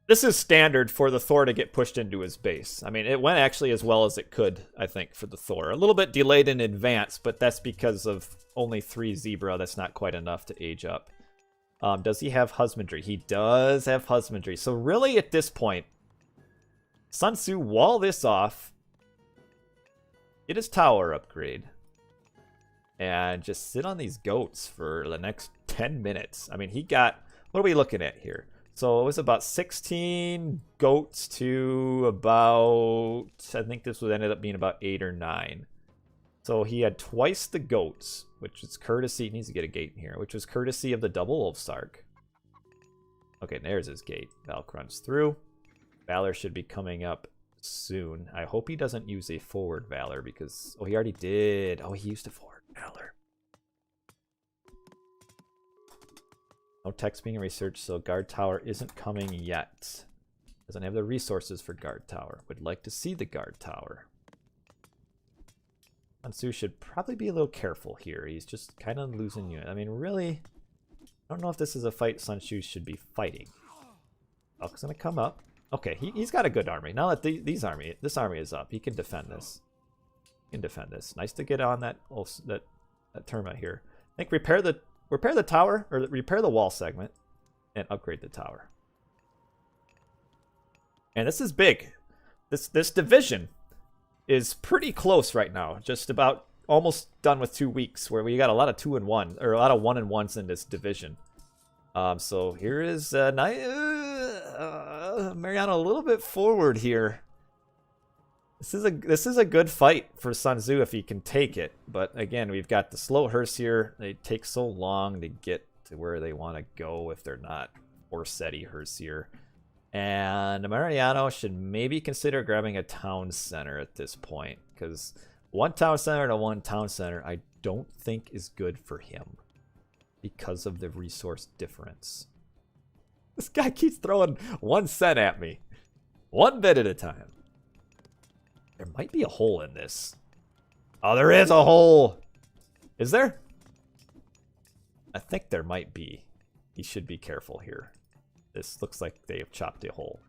This is standard for the Thor to get pushed into his base. I mean, it went actually as well as it could, I think, for the Thor. A little bit delayed in advance, but that's because of only 3 Zebra. That's not quite enough to age up. Does he have Husbandry? He does have Husbandry. So really at this point, Sun Tzu wall this off, get his tower upgrade, and just sit on these goats for the next 10 minutes. I mean, he got... What are we looking at here? So it was about 16 goats to about... I think this would ended up being about 8 or 9. So he had twice the goats, which is courtesy... He needs to get a gate in here, which was courtesy of the double Ulfsark. Okay, there's his gate. Valk runs through. Valor should be coming up soon. I hope he doesn't use a forward Valor because... Oh, he already did. Oh, he used a forward Valor. No text being researched, so guard tower isn't coming yet. Doesn't have the resources for guard tower. Would like to see the guard tower. Sun Tzu should probably be a little careful here. He's just kind of losing unit. I mean, really, I don't know if this is a fight Sun Tzu should be fighting. Valk's gonna come up. Okay, he's got a good army. Now that this army is up, he can defend this. He can defend this. Nice to get on that Terma here. I think repair the tower, or repair the wall segment, and upgrade the tower. And this is big. This division is pretty close right now. Just about almost done with 2 weeks, where we got a lot of 2-1, or a lot of 1-1s in this division. So here is Mariano a little bit forward here. This is a good fight for Sun Tzu if he can take it. But again, we've got the slow Herseer. They take so long to get to where they want to go if they're not Orsetti Herseer. And Mariano should maybe consider grabbing a town center at this point, because 1 town center to 1 town center I don't think is good for him because of the resource difference. This guy keeps throwing 1 cent at me. 1 bit at a time. There might be a hole in this. Oh, there is a hole. Is there? I think there might be. He should be careful here. This looks like they have chopped a hole.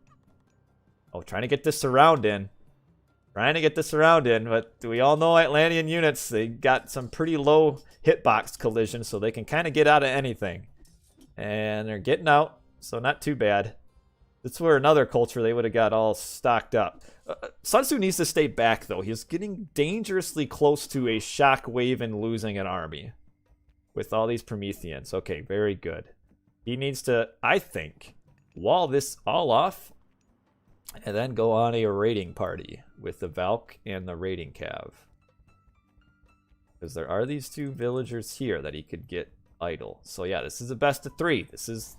Oh, trying to get this surround in. Trying to get this surround in, but we all know Atlantean units, they got some pretty low hitbox collision, so they can kind of get out of anything. And they're getting out, so not too bad. This were another culture, they would have got all stocked up. Sun Tzu needs to stay back, though. He's getting dangerously close to a shockwave and losing an army with all these Prometheans. Okay, very good. He needs to, I think, wall this all off and then go on a raiding party with the Valk and the raiding cav. Because there are these 2 villagers here that he could get idle. So yeah, this is a best of 3. This is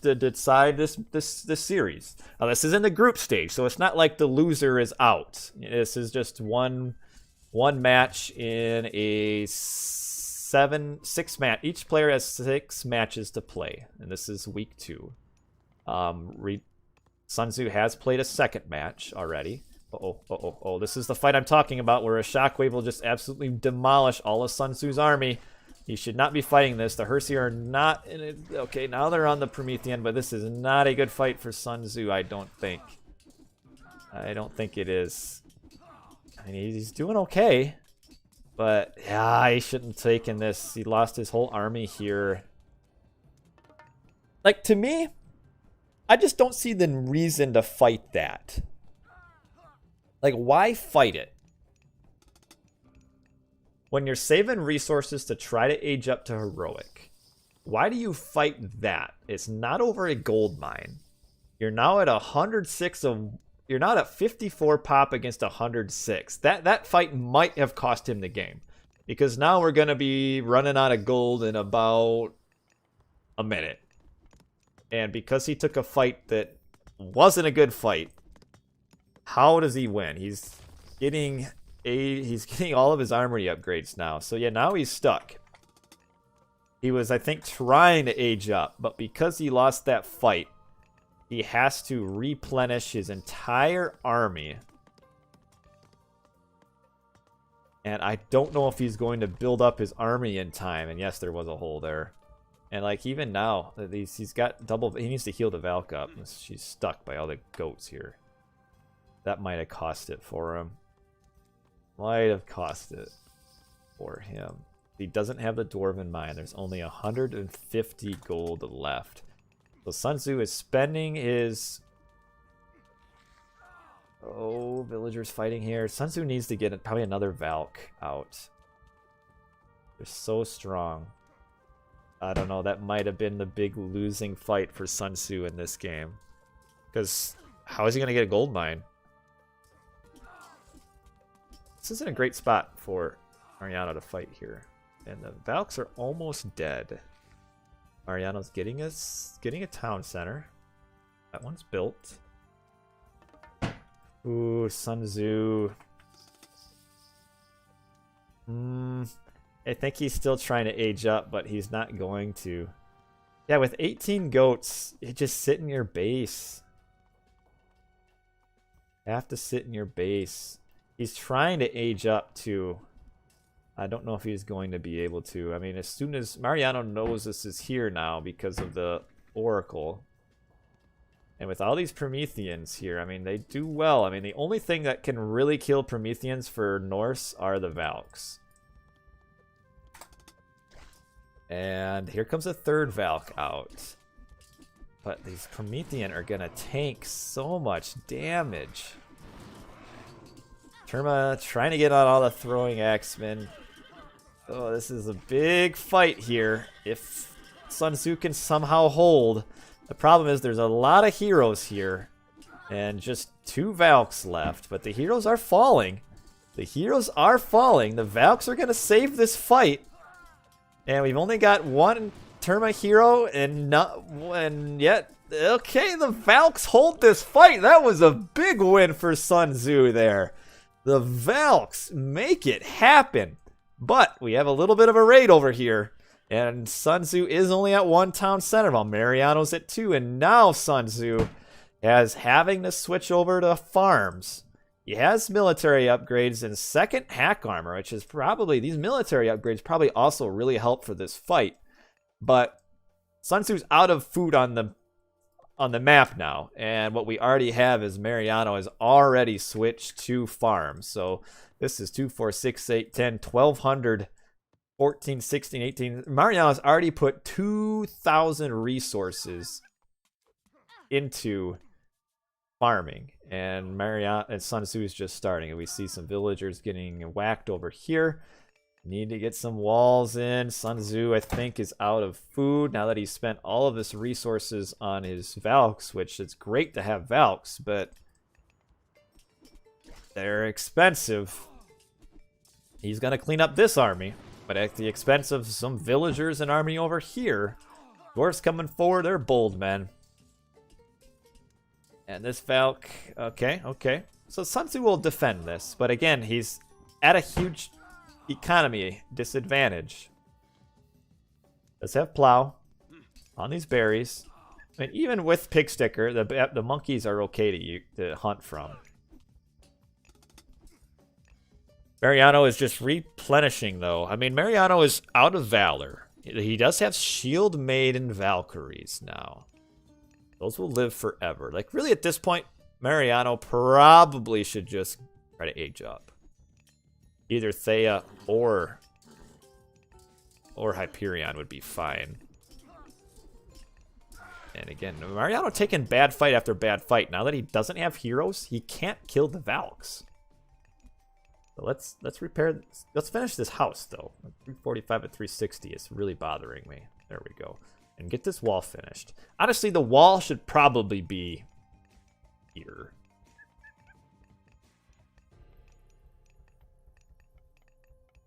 to decide this series. Now this is in the group stage, so it's not like the loser is out. This is just one match in a 6 match. Each player has 6 matches to play, and this is week 2. Sun Tzu has played a 2nd match already. Oh, this is the fight I'm talking about, where a shockwave will just absolutely demolish all of Sun Tzu's army. He should not be fighting this. The Herseer are not in it. Okay, now they're on the Promethean, but this is not a good fight for Sun Tzu, I don't think. I don't think it is. I mean, he's doing okay. But, yeah, he shouldn't have taken this. He lost his whole army here. Like, to me, I just don't see the reason to fight that. Like, why fight it? When you're saving resources to try to age up to heroic, why do you fight that? It's not over a gold mine. You're now at 106 of... You're not at 54 pop against 106. That fight might have cost him the game. Because now we're going to be running out of gold in about a minute. And because he took a fight that wasn't a good fight, how does he win? He's getting all of his armory upgrades now. So yeah, now he's stuck. He was, I think, trying to age up, but because he lost that fight, he has to replenish his entire army. And I don't know if he's going to build up his army in time. And yes, there was a hole there. And like even now, he's got double... He needs to heal the Valk up. She's stuck by all the goats here. That might have cost it for him. Might have cost it for him. He doesn't have the Dwarven Mine. There's only 150 gold left. So Sun Tzu is spending his... Oh, villagers fighting here. Sun Tzu needs to get probably another Valk out. They're so strong. I don't know. That might have been the big losing fight for Sun Tzu in this game. Because how is he going to get a gold mine? This isn't a great spot for Mariano to fight here. And the Valks are almost dead. Mariano's getting a town center. That one's built. Ooh, Sun Tzu. I think he's still trying to age up, but he's not going to. Yeah, with 18 goats, you just sit in your base. You have to sit in your base. He's trying to age up to... I don't know if he's going to be able to. I mean, as soon as Mariano knows this is here now because of the Oracle. And with all these Prometheans here, I mean, they do well. I mean, the only thing that can really kill Prometheans for Norse are the Valks. And here comes a third Valk out. But these Promethean are going to tank so much damage. Terma trying to get on all the throwing axemen. Oh, this is a big fight here. If Sun Tzu can somehow hold. The problem is there's a lot of heroes here. And just 2 Valks left. But the heroes are falling. The heroes are falling. The Valks are going to save this fight. And we've only got 1 Terma hero and yet... Okay, the Valks hold this fight. That was a big win for Sun Tzu there. The Valks make it happen. But we have a little bit of a raid over here. And Sun Tzu is only at 1 town center while Mariano's at 2. And now Sun Tzu is having to switch over to farms. He has military upgrades and 2nd hack armor, which is probably... These military upgrades probably also really help for this fight. But Sun Tzu's out of food on the map now. And what we already have is Mariano has already switched to farms. So this is 2, 4, 6, 8, 10, 1200, 14, 16, 18. Mariano's already put 2,000 resources into farming. And Mariano and Sun Tzu is just starting. And we see some villagers getting whacked over here. Need to get some walls in. Sun Tzu, I think, is out of food now that he's spent all of his resources on his Valks, which it's great to have Valks, but they're expensive. He's going to clean up this army, but at the expense of some villagers and army over here. Dwarfs coming forward, they're bold men. And this Valk, okay. So Sun Tzu will defend this, but again, he's at a huge economy disadvantage. Does have plow on these berries. I mean, even with pig sticker, the monkeys are okay to hunt from. Mariano is just replenishing, though. I mean, Mariano is out of Valor. He does have Shield Maiden Valkyries now. Those will live forever. Like, really, at this point, Mariano probably should just try to age up. Either Thea or Hyperion would be fine. And again, Mariano taking bad fight after bad fight. Now that he doesn't have heroes, he can't kill the Valks. So let's repair this. Let's finish this house though. 345 at 360 is really bothering me. There we go. And get this wall finished. Honestly, the wall should probably be here.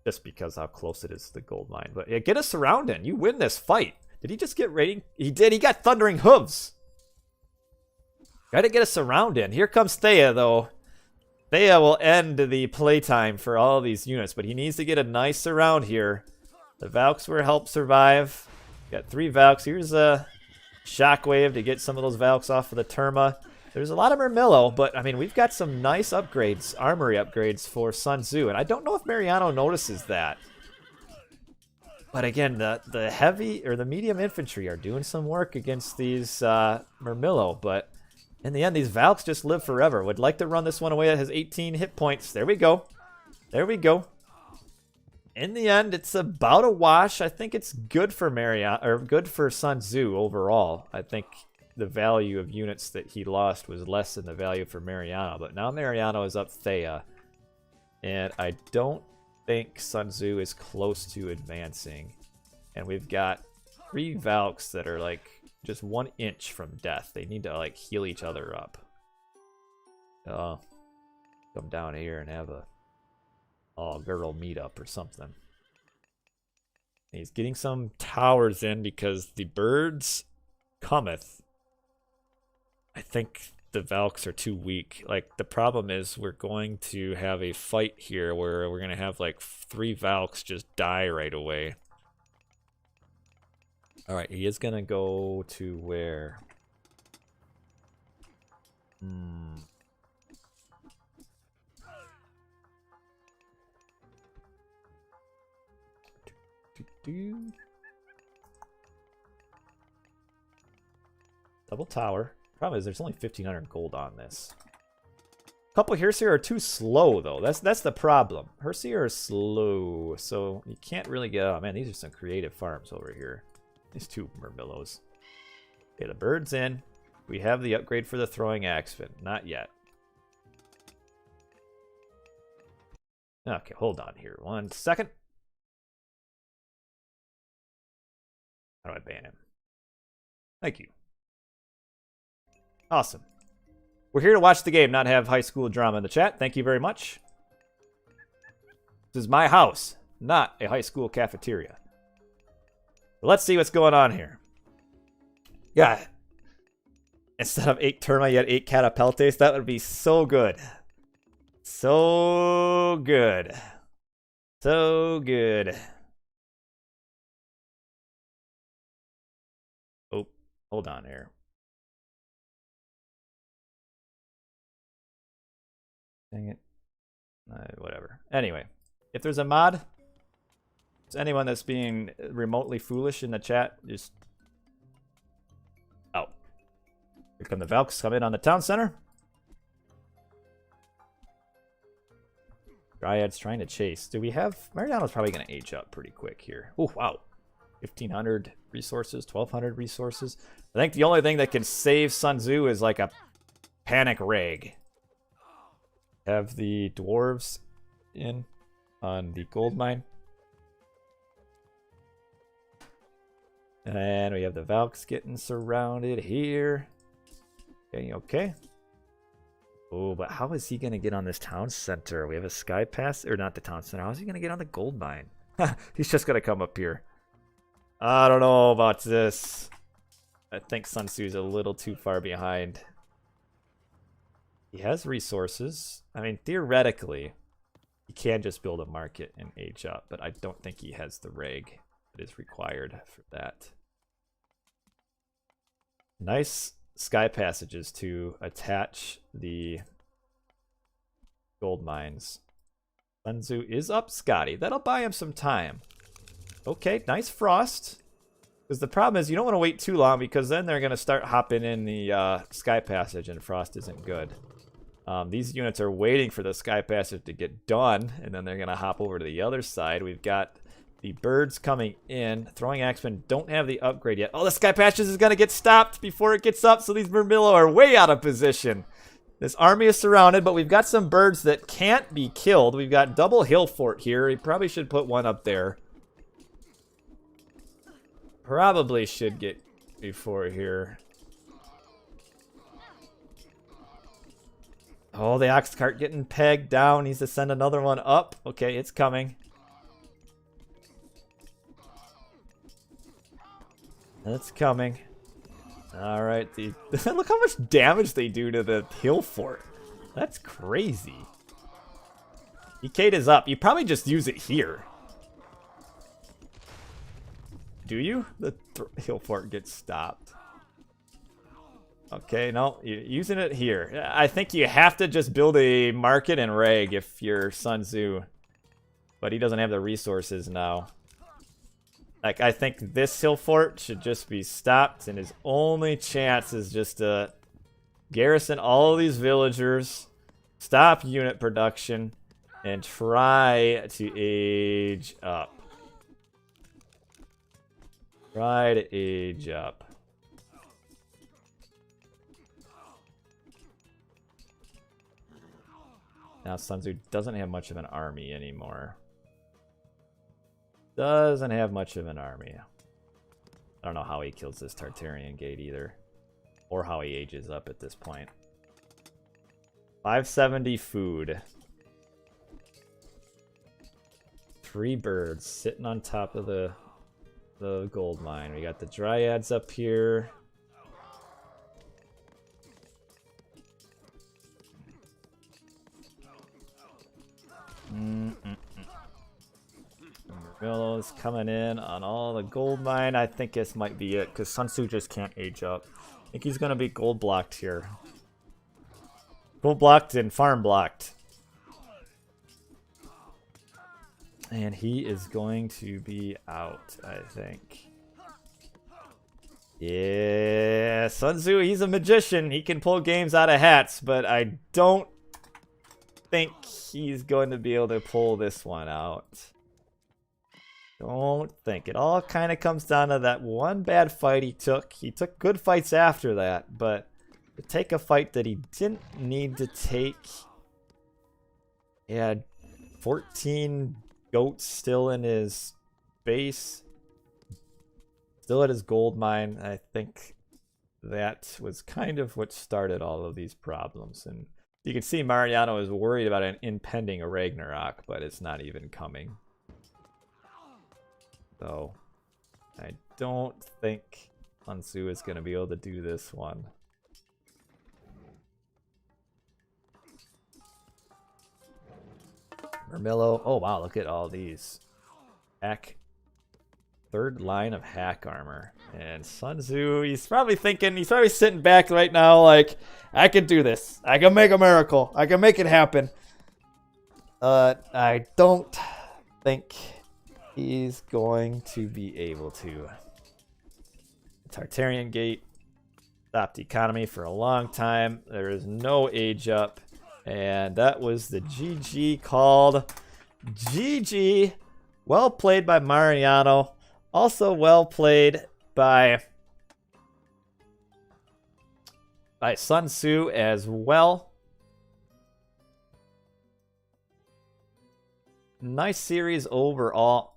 Just because how close it is to the gold mine. But yeah, get a surround in. You win this fight. Did he just get raiding? He did. He got thundering hooves. Gotta get a surround in. Here comes Thea, though. Thea will end the playtime for all of these units, but he needs to get a nice surround here. The Valks will help survive. Got 3 Valks. Here's a Shockwave to get some of those Valks off of the Terma. There's a lot of Murmillo, but, I mean, we've got some nice upgrades, armory upgrades for Sun Tzu, and I don't know if Mariano notices that. But again, the heavy, or the medium infantry are doing some work against these Murmillo, but in the end, these Valks just live forever. Would like to run this one away that has 18 hit points. There we go. There we go. In the end, it's about a wash. I think it's good for Mariano, or good for Sun Tzu overall. I think the value of units that he lost was less than the value for Mariano, but now Mariano is up Thea, and I don't think Sun Tzu is close to advancing, and we've got 3 Valks that are like just 1 inch from death. They need to like heal each other up. Come down here and have a all-girl meetup or something. He's getting some towers in because the birds cometh. I think the Valks are too weak. Like, the problem is we're going to have a fight here where we're going to have like 3 Valks just die right away. Alright, he is going to go to where? Double tower. Problem is there's only 1,500 gold on this. A couple Herseer are too slow though. That's the problem. Herseer are slow, so you can't really get. Oh man, these are some creative farms over here. These 2 Murmillos. Okay, the bird's in. We have the upgrade for the throwing axe, but not yet. Okay, hold on here. 1 second. How do I ban him? Thank you. Awesome. We're here to watch the game, not have high school drama in the chat. Thank you very much. This is my house, not a high school cafeteria. But let's see what's going on here. Yeah. Instead of 8 Terma, you had 8 Catapeltes. That would be so good. So good. So good. Oh, hold on here. Dang it. Whatever. Anyway, if there's a mod, is anyone that's being remotely foolish in the chat, just... Oh. Here come the Valks, come in on the town center. Dryad's trying to chase. Do we have... Mariano's probably going to age up pretty quick here. Oh, wow. 1,500 resources, 1,200 resources. I think the only thing that can save Sun Tzu is like a panic rag. Have the dwarves in on the gold mine. And we have the Valks getting surrounded here. Okay, okay. Oh, but how is he going to get on this town center? We have a sky pass, or not the town center. How is he going to get on the gold mine? He's just going to come up here. I don't know about this. I think Sun Tzu's a little too far behind. He has resources. I mean, theoretically, he can just build a market and age up, but I don't think he has the reg that is required for that. Nice sky passages to attach the gold mines. Sun Tzu is up, Scotty. That'll buy him some time. Okay, nice frost. Because the problem is you don't want to wait too long because then they're going to start hopping in the sky passage and frost isn't good. These units are waiting for the sky passage to get done, and then they're going to hop over to the other side. We've got the birds coming in. Throwing axemen don't have the upgrade yet. Oh, the Sky Patches is going to get stopped before it gets up, so these Murmillo are way out of position. This army is surrounded, but we've got some birds that can't be killed. We've got double hill fort here. We probably should put one up there. Probably should get before here. Oh, the ox cart getting pegged down. Needs to send another one up. Okay, it's coming. It's coming. All right. Look how much damage they do to the hill fort. That's crazy. Decade is up. You probably just use it here. Do you? The hill fort gets stopped. Okay, no, you're using it here. I think you have to just build a market and reg if you're Sun Tzu. But he doesn't have the resources now. Like, I think this hill fort should just be stopped, and his only chance is just to garrison all of these villagers, stop unit production, and try to age up. Try to age up. Now Sun Tzu doesn't have much of an army anymore. Doesn't have much of an army. I don't know how he kills this Tartarian gate either. Or how he ages up at this point. 570 food. 3 birds sitting on top of the gold mine. We got the dryads up here. Murmillo's coming in on all the gold mine. I think this might be it because Sun Tzu just can't age up. I think he's gonna be gold blocked here. Gold blocked and farm blocked. And he is going to be out, I think. Yeah, Sun Tzu, he's a magician. He can pull games out of hats, but I don't think he's going to be able to pull this one out. Don't think. It all kind of comes down to that one bad fight he took. He took good fights after that, but to take a fight that he didn't need to take. He had 14 goats still in his base. Still at his gold mine. I think that was kind of what started all of these problems. And you can see Mariano is worried about an impending Ragnarok, but it's not even coming. So, I don't think Sun Tzu is going to be able to do this one. Murmillo. Oh, wow, look at all these. Hack. 3rd line of hack armor. And Sun Tzu, he's probably thinking, he's probably sitting back right now like, I can do this. I can make a miracle. I can make it happen. I don't think he's going to be able to. Tartarian Gate stopped the economy for a long time. There is no age up. And that was the GG called. GG. Well played by Mariano. Also well played by Sun Tzu as well. Nice series overall.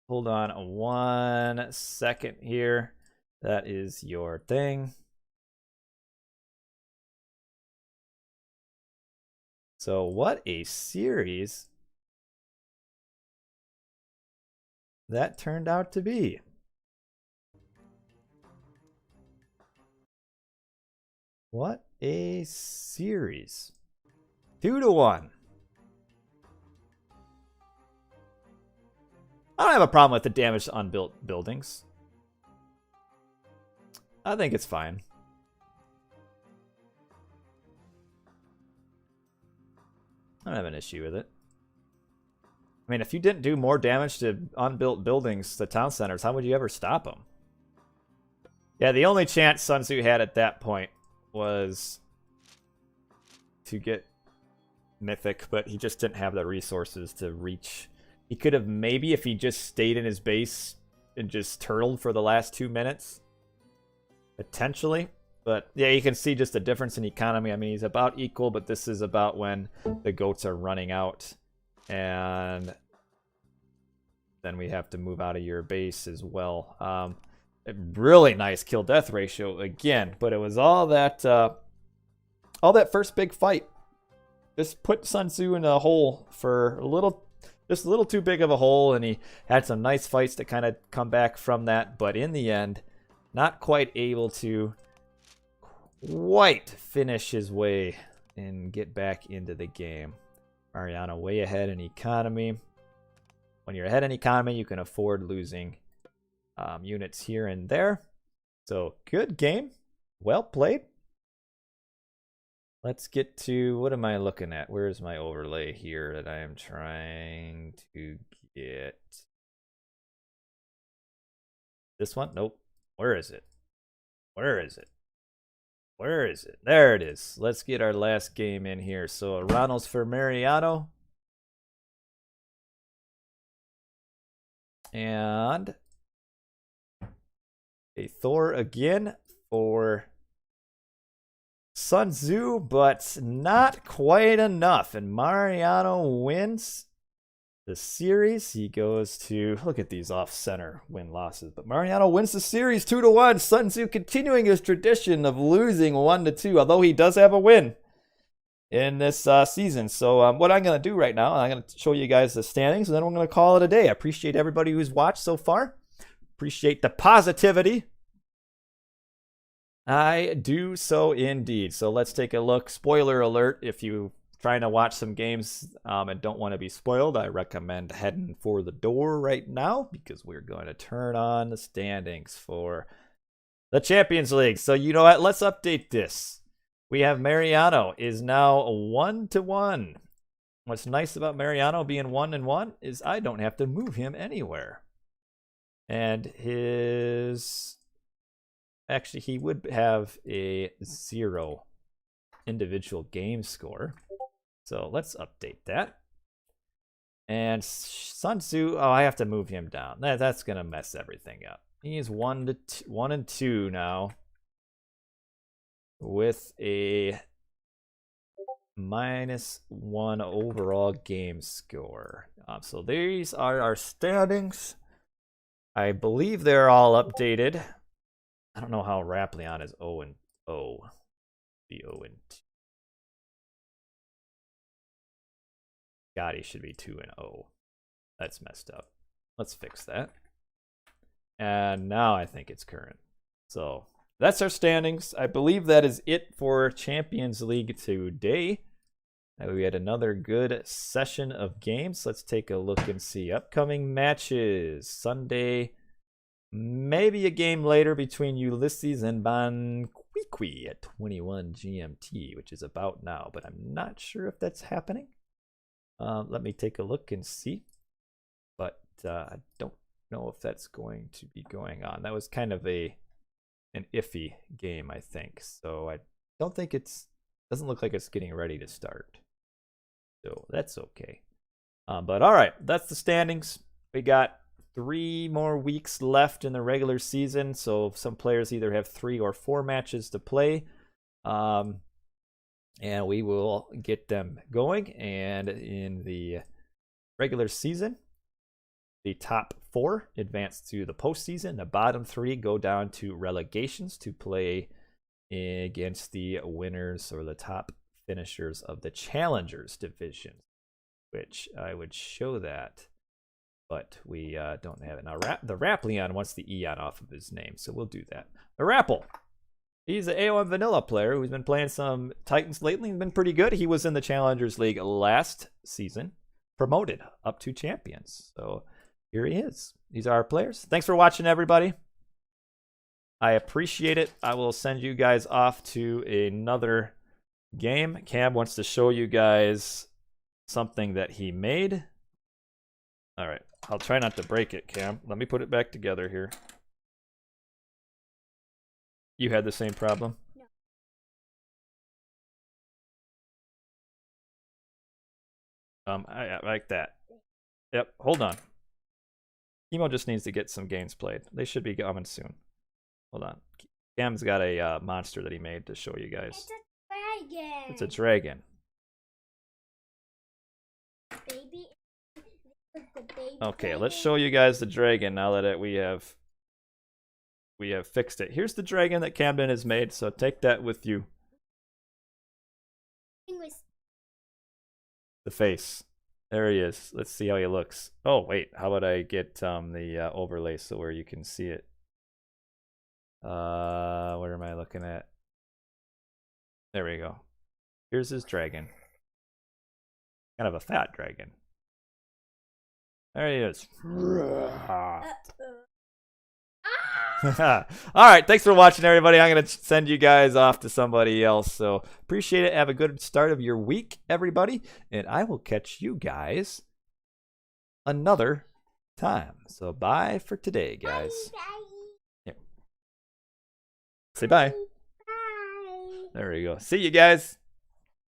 Hold on 1 second here. That is your thing. So what a series that turned out to be. What a series. 2-1. I don't have a problem with the damage to unbuilt buildings. I think it's fine. I don't have an issue with it. I mean, if you didn't do more damage to unbuilt buildings, the town centers, how would you ever stop them? Yeah, the only chance Sun Tzu had at that point was to get Mythic, but he just didn't have the resources to reach He could have maybe, if he just stayed in his base and just turtled for the last 2 minutes, potentially. But yeah, you can see just the difference in economy. I mean, he's about equal, but this is about when the goats are running out. And then we have to move out of your base as well. Really nice kill death ratio again, but it was all that first big fight. Just put Sun Tzu in a hole for just a little too big of a hole, and he had some nice fights to kind of come back from that, but in the end, not quite able to quite finish his way and get back into the game. Mariano way ahead in economy. When you're ahead in economy, you can afford losing units here and there. So good game. Well played. Let's get to, what am I looking at? Where's my overlay here that I am trying to get? This one? Nope. Where is it? Where is it? Where is it? There it is. Let's get our last game in here. So Oranos for Mariano. And a Thor again for Sun Tzu, but not quite enough. And Mariano wins the series. He goes to, look at these off-center win-losses. But Mariano wins the series 2-1. Sun Tzu continuing his tradition of losing 1-2, although he does have a win in this season. So what I'm going to do right now, I'm going to show you guys the standings, and then we're going to call it a day. I appreciate everybody who's watched so far. Appreciate the positivity. I do so indeed. So let's take a look. Spoiler alert, if you're trying to watch some games and don't want to be spoiled, I recommend heading for the door right now, because we're going to turn on the standings for the Champions League. So you know what? Let's update this. We have Mariano is now 1-1. What's nice about Mariano being 1-1 is I don't have to move him anywhere. And his... Actually, he would have a 0 individual game score. So let's update that. And Sun Tzu, oh, I have to move him down. That's going to mess everything up. He's 1-2 now, with a -1 overall game score. So these are our standings. I believe they're all updated. I don't know how Rapleon is 0-0. Be 0-2. Gotti should be 2-0. That's messed up. Let's fix that. And now I think it's current. So that's our standings. I believe that is it for Champions League today. We had another good session of games. Let's take a look and see upcoming matches. Sunday, maybe a game later between Ulysses and Banquiqui at 21 GMT, which is about now, but I'm not sure if that's happening. Let me take a look and see. But I don't know if that's going to be going on. That was kind of an iffy game, I think. So I don't think doesn't look like it's getting ready to start. So that's okay. But all right, that's the standings. We got 3 more weeks left in the regular season. So some players either have 3 or 4 matches to play. And we will get them going. And in the regular season, the top 4 advance to the postseason. The bottom 3 go down to relegations to play against the winners or the top finishers of the Challengers division, which I would show that, but we don't have it. Now, the Rapleon wants the Eon off of his name, so we'll do that. The Rapple. He's an AoM vanilla player who's been playing some Titans lately and been pretty good. He was in the Challengers League last season, promoted up to champions. So here he is. These are our players. Thanks for watching, everybody. I appreciate it. I will send you guys off to another game. Cam wants to show you guys something that he made. All right. I'll try not to break it, Cam. Let me put it back together here. You had the same problem? No. I like that. Yep, hold on. Emo just needs to get some games played. They should be coming soon. Hold on. Cam's got a monster that he made to show you guys. It's a dragon. It's a dragon. Baby. The baby Okay, dragon. let's show you guys the dragon now that we have fixed it. Here's the dragon that Camden has made, so take that with you. The face. There he is. Let's see how he looks. Oh, wait. How about I get the overlay so where you can see it? Where am I looking at? There we go. Here's his dragon. Kind of a fat dragon. There he is. All right, thanks for watching, everybody. I'm going to send you guys off to somebody else. So appreciate it. Have a good start of your week, everybody. And I will catch you guys another time. So bye for today, guys. Bye. Yeah. Say bye. Bye. There we go. See you guys.